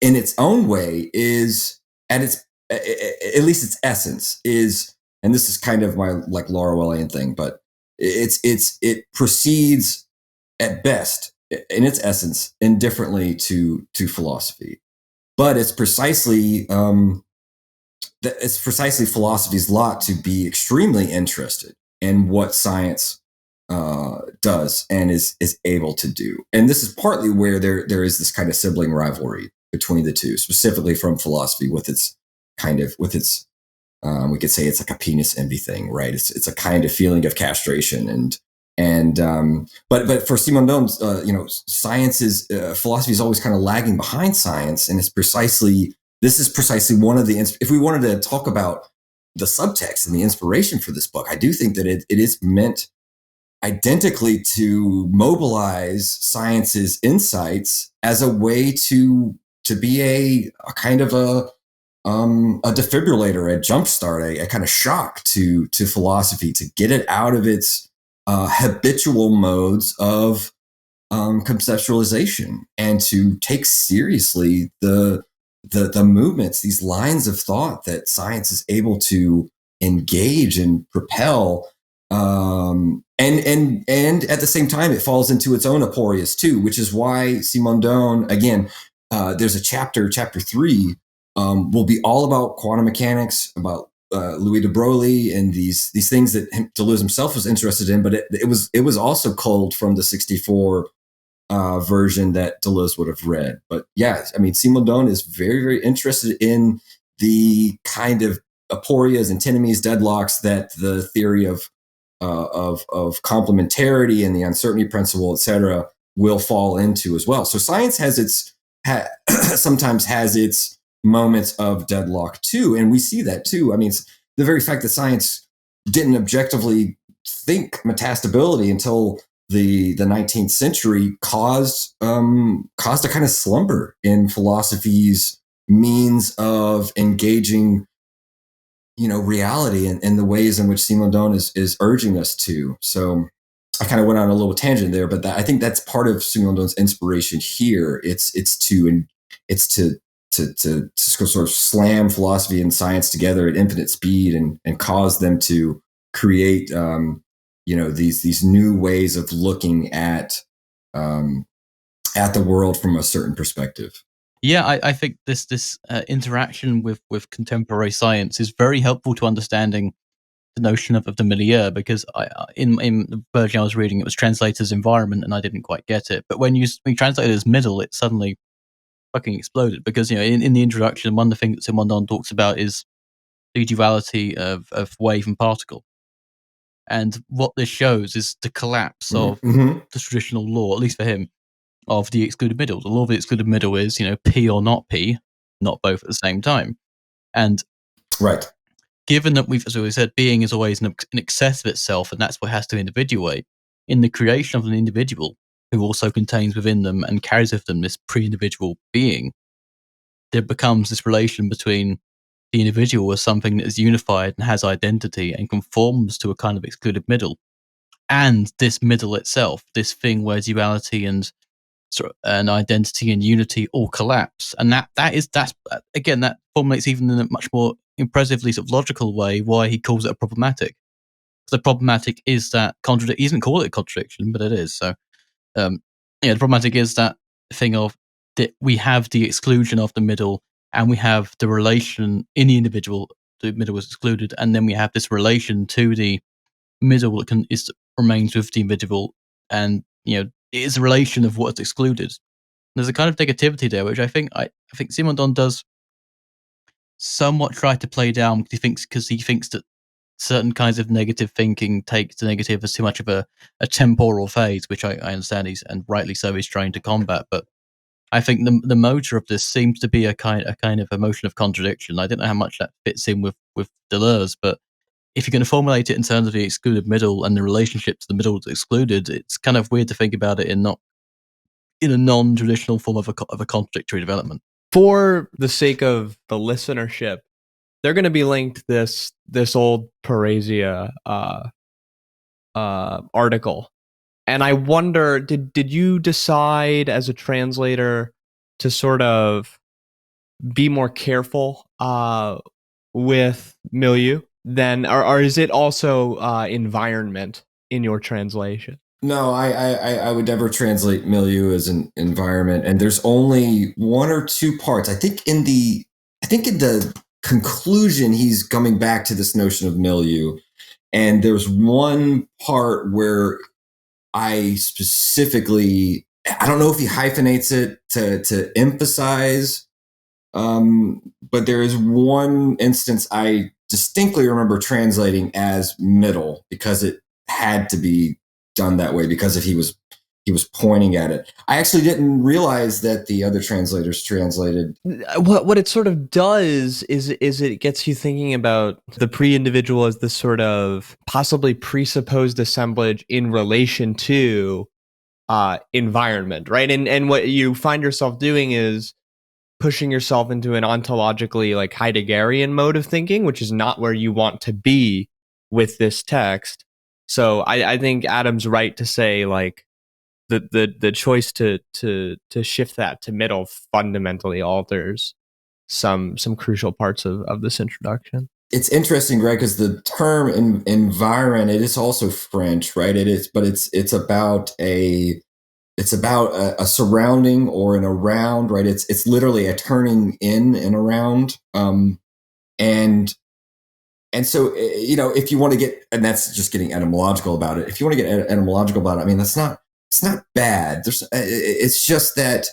its own way, is at least its essence is, and this is kind of my like Laurelian thing, but it proceeds at best in its essence indifferently to philosophy. But it's precisely philosophy's lot to be extremely interested in what science does and is able to do. And this is partly where there is this kind of sibling rivalry between the two, specifically from philosophy with its we could say it's like a penis envy thing, right? It's a kind of feeling of castration but for Simondon, philosophy is always kind of lagging behind science, and this is precisely one of the, if we wanted to talk about the subtext and the inspiration for this book, I do think that it is meant identically to mobilize science's insights as a way to be a kind of a defibrillator, a jumpstart, a kind of shock to philosophy, to get it out of its habitual modes of conceptualization, and to take seriously the movements, these lines of thought that science is able to engage and propel. And at the same time, it falls into its own aporias too, which is why Simondon, again, there's a chapter 3, will be all about quantum mechanics, about Louis de Broglie and these things that Deleuze himself was interested in, but it was also culled from the 64 version that Deleuze would have read. But yeah, I mean, Simondon is very, very interested in the kind of aporias, antinomies, deadlocks that the theory of complementarity and the uncertainty principle, et cetera, will fall into as well. So science sometimes has its moments of deadlock too, and we see that too. I mean, the very fact that science didn't objectively think metastability until the 19th century caused a kind of slumber in philosophy's means of engaging, reality and the ways in which Simondon is urging us to. So I kind of went on a little tangent there, but I think that's part of Simondon's inspiration here. It's to sort of slam philosophy and science together at infinite speed and cause them to create, these new ways of looking at the world from a certain perspective. Yeah, I think this interaction with contemporary science is very helpful to understanding the notion of the milieu, because in the version I was reading, it was translated as environment, and I didn't quite get it. But when you translate it as middle, it suddenly fucking exploded, because in the introduction, one of the things that Simondon talks about is the duality of wave and particle, and what this shows is the collapse of Mm-hmm. the traditional law, at least for him, of the excluded middle. The law of the excluded middle is P or not P, not both at the same time, and Right. given that as we said, being is always in excess of itself, and that's what has to individuate. In the creation of an individual who also contains within them and carries with them this pre-individual being, there becomes this relation between the individual as something that is unified and has identity and conforms to a kind of excluded middle, and this middle itself, this thing where duality and identity and unity all collapse. And that's again, that formulates even in a much more impressively sort of logical way why he calls it a problematic. The problematic is that contradiction. He doesn't call it a contradiction, but it is. So the problematic is that thing of that we have the exclusion of the middle, and we have the relation in the individual. The middle was excluded, and then we have this relation to the middle that remains with the individual, and it is a relation of what's excluded. There's a kind of negativity there, which I think Simondon does somewhat try to play down, because he thinks that certain kinds of negative thinking takes the negative as too much of a temporal phase, which I understand and rightly so, he's trying to combat. But I think the motor of this seems to be a kind of emotion of contradiction. I don't know how much that fits in with Deleuze, but if you're going to formulate it in terms of the excluded middle and the relationship to the middle that's excluded, it's kind of weird to think about it in a non-traditional form of a contradictory development. For the sake of the listenership, they're going to be linked this old Parasia article, and I wonder, did you decide as a translator to sort of be more careful with milieu than, or is it also environment in your translation? No, I would never translate milieu as an environment, and there's only one or two parts. I think in the conclusion, he's coming back to this notion of milieu, and there's one part where I specifically, I don't know if he hyphenates it to emphasize, but there is one instance I distinctly remember translating as middle, because it had to be done that way, because if he was pointing at it. I actually didn't realize that the other translators translated. What it sort of does is it gets you thinking about the pre-individual as this sort of possibly presupposed assemblage in relation to environment, right? And what you find yourself doing is pushing yourself into an ontologically like Heideggerian mode of thinking, which is not where you want to be with this text. So I think Adam's right to say, like, the choice to shift that to middle fundamentally alters some crucial parts of this introduction. It's interesting, right? Because the term environ, it is also French, right? It is, but it's about a surrounding or an around, right? It's literally a turning in and around, and so, if you want to get, and that's just getting etymological about it. If you want to get etymological about it, I mean, it's not bad. It's just that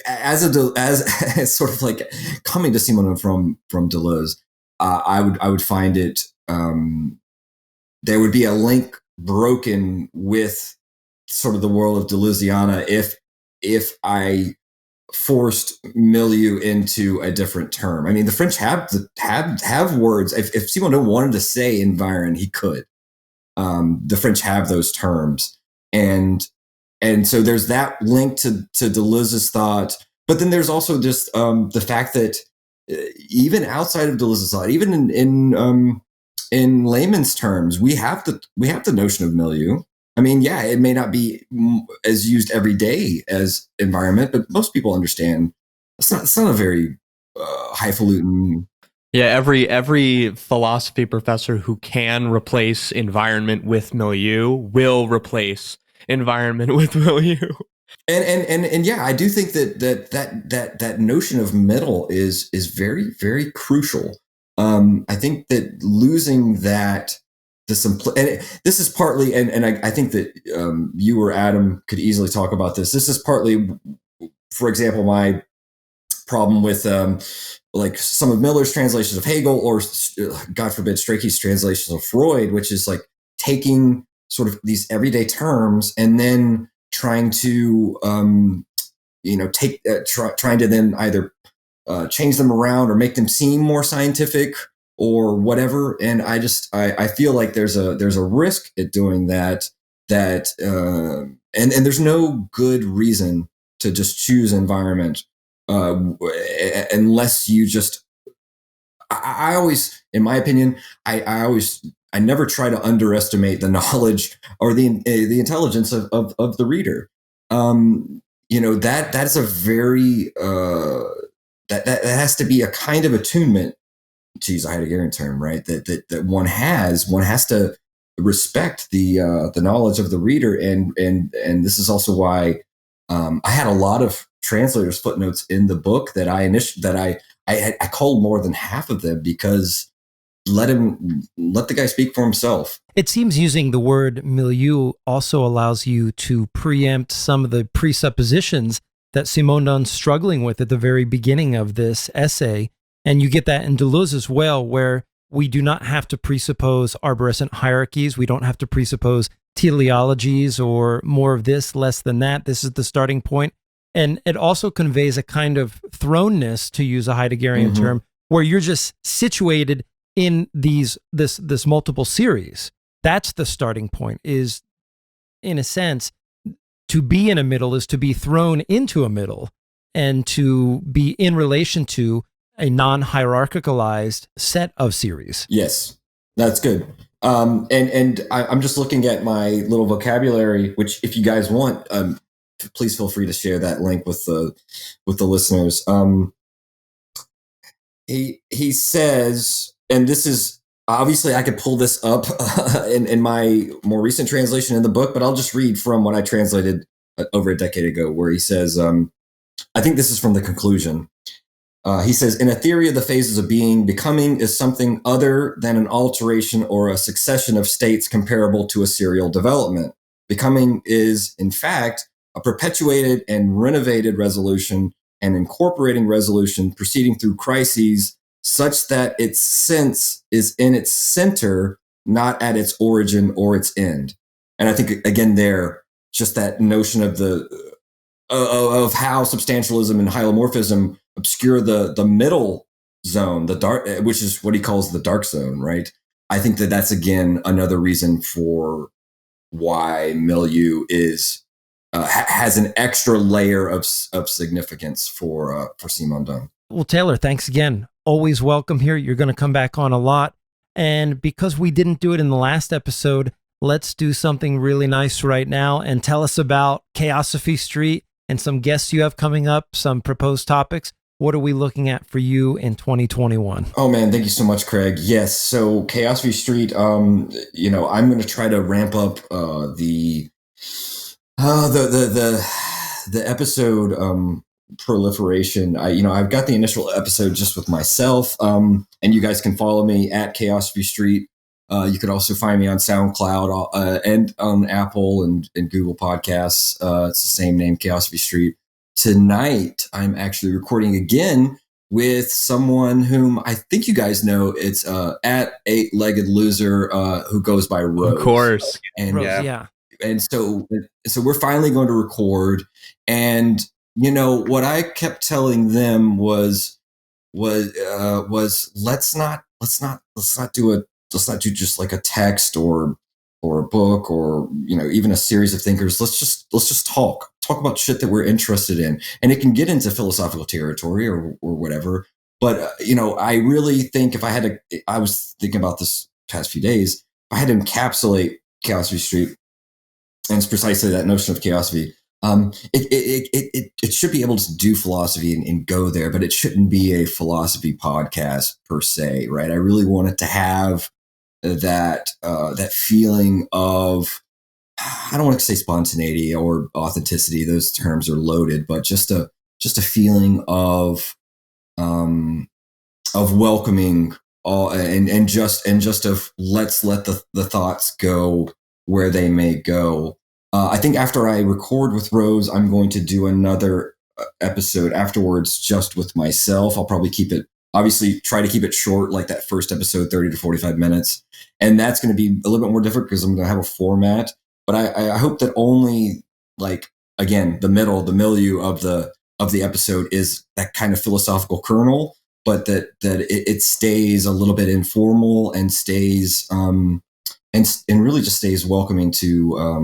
as sort of like coming to Simondon from Deleuze, I would find it, there would be a link broken with sort of the world of Deleuziana if I forced milieu into a different term. I mean, the French have words. If Simondon wanted to say environ, he could. The French have those terms, and so there's that link to Deleuze's thought. But then there's also just the fact that even outside of Deleuze's thought, even in layman's terms, we have the notion of milieu. I mean, yeah, it may not be as used every day as environment, but most people understand it's not a very highfalutin. Yeah, every philosophy professor who can replace environment with milieu will replace environment with milieu. And yeah, I do think that notion of middle is very, very crucial. I think that losing that and this is partly, and I think that you or Adam could easily talk about this. This is partly, for example, my problem with like some of Miller's translations of Hegel, or God forbid, Strachey's translations of Freud, which is like taking sort of these everyday terms and then trying to trying to then either change them around or make them seem more scientific or whatever. And I feel like there's a risk at doing that, and there's no good reason to just choose environment unless you just. I always, in my opinion, I never try to underestimate the knowledge or the intelligence of the reader. That's a very that has to be a kind of attunement, to use a Heideggerian term, right? That one has to respect the knowledge of the reader, and this is also why I had a lot of translators' footnotes in the book that I culled more than half of them, because let the guy speak for himself. It seems using the word milieu also allows you to preempt some of the presuppositions that Simondon's struggling with at the very beginning of this essay. And you get that in Deleuze as well, where we do not have to presuppose arborescent hierarchies. We don't have to presuppose teleologies or more of this, less than that. This is the starting point. And it also conveys a kind of thrownness, to use a Heideggerian term, where you're just situated in this multiple series. That's the starting point, is, in a sense, to be in a middle is to be thrown into a middle and to be in relation to a non-hierarchicalized set of series. Yes, that's good. And I'm just looking at my little vocabulary, which, if you guys want, please feel free to share that link with the listeners. He says, and this is obviously, I could pull this up in my more recent translation in the book, but I'll just read from what I translated over a decade ago, where he says, I think this is from the conclusion. He says, in a theory of the phases of being, becoming is something other than an alteration or a succession of states comparable to a serial development. Becoming is, in fact, a perpetuated and renovated resolution and incorporating resolution proceeding through crises, such that its sense is in its center, not at its origin or its end. And I think, again, there, just that notion of of how substantialism and hylomorphism obscure the middle zone, the dark, which is what he calls the dark zone, right? I think that's, again, another reason for why milieu has an extra layer of significance for Simondon. Well, Taylor, thanks again. Always welcome here. You're going to come back on a lot. And because we didn't do it in the last episode, let's do something really nice right now and tell us about Chaosophy Street and some guests you have coming up, some proposed topics. What are we looking at for you in 2021? Oh man, thank you so much, Craig. Yes, so Chaosophy Street. I'm going to try to ramp up the episode proliferation. I've got the initial episode just with myself, and you guys can follow me at Chaosophy Street. You could also find me on SoundCloud and on Apple and Google Podcasts. It's the same name, Chaosophy Street. Tonight, I'm actually recording again with someone whom I think you guys know. It's at 8-Legged Loser, who goes by Rose. Of course. And Rose, yeah. And so we're finally going to record. And what I kept telling them was let's not do just like a text or a book or even a series of thinkers. Let's just talk about shit that we're interested in, and it can get into philosophical territory or whatever. But I really think I was thinking about this past few days. If I had to encapsulate Chaosophy Street, and it's precisely that notion of Chaosophy. It should be able to do philosophy and go there, but it shouldn't be a philosophy podcast per se, right? I really want it to have that feeling of I don't want to say spontaneity or authenticity; those terms are loaded, but just a feeling of welcoming all, and just of let's let the thoughts go where they may go. I think after I record with Rose, I'm going to do another episode afterwards just with myself. I'll probably try to keep it short, like that first episode, 30 to 45 minutes. And that's going to be a little bit more different because I'm going to have a format. But I hope that only, like, again, the milieu of the episode is that kind of philosophical kernel, but that it stays a little bit informal and stays and really just stays welcoming to a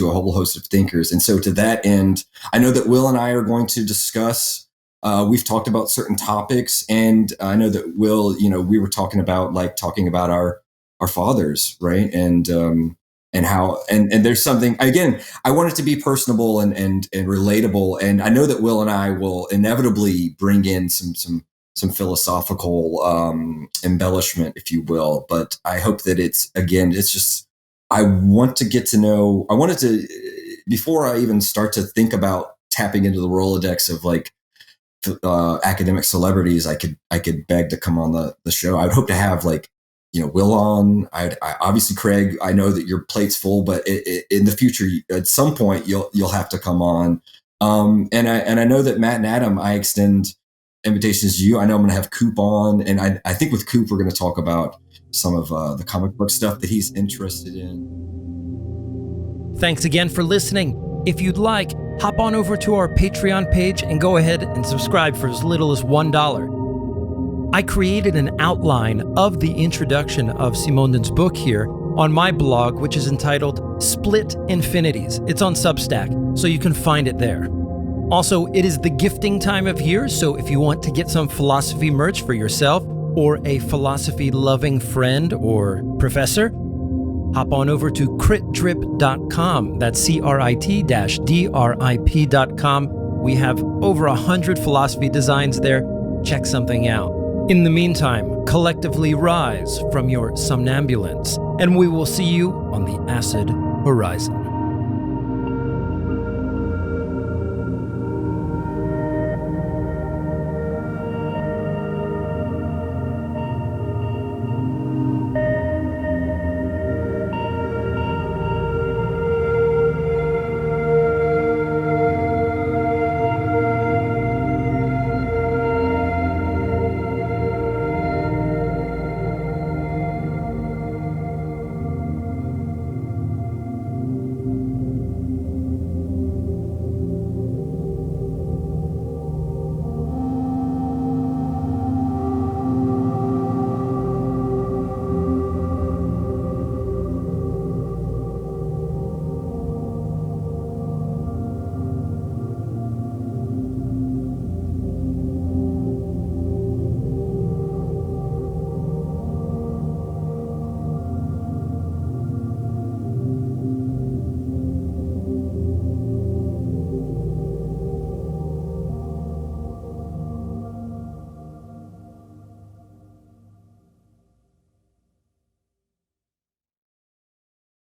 whole host of thinkers. And so to that end, I know that Will and I are going to discuss. We've talked about certain topics, and I know that Will, we were talking about our fathers, right? And how and there's something, again, I want it to be personable and relatable, and I know that Will and I will inevitably bring in some philosophical embellishment, if you will. But I hope that it's just, I wanted to, before I even start to think about tapping into the Rolodex of like academic celebrities I could beg to come on the show. I'd hope to have like, Will on. I obviously, Craig, I know that your plate's full, but in the future, at some point, you'll have to come on. And I know that Matt and Adam, I extend invitations to you. I know I'm going to have Coop on, and I think with Coop we're going to talk about some of the comic book stuff that he's interested in. Thanks again for listening. If you'd like, hop on over to our Patreon page and go ahead and subscribe for as little as $1. I created an outline of the introduction of Simondon's book here on my blog, which is entitled Split Infinities. It's on Substack, so you can find it there. Also, it is the gifting time of year, so if you want to get some philosophy merch for yourself or a philosophy-loving friend or professor, hop on over to critdrip.com. That's crit-drip.com. We have over 100 philosophy designs there. Check something out. In the meantime, collectively rise from your somnambulance, and we will see you on the acid horizon.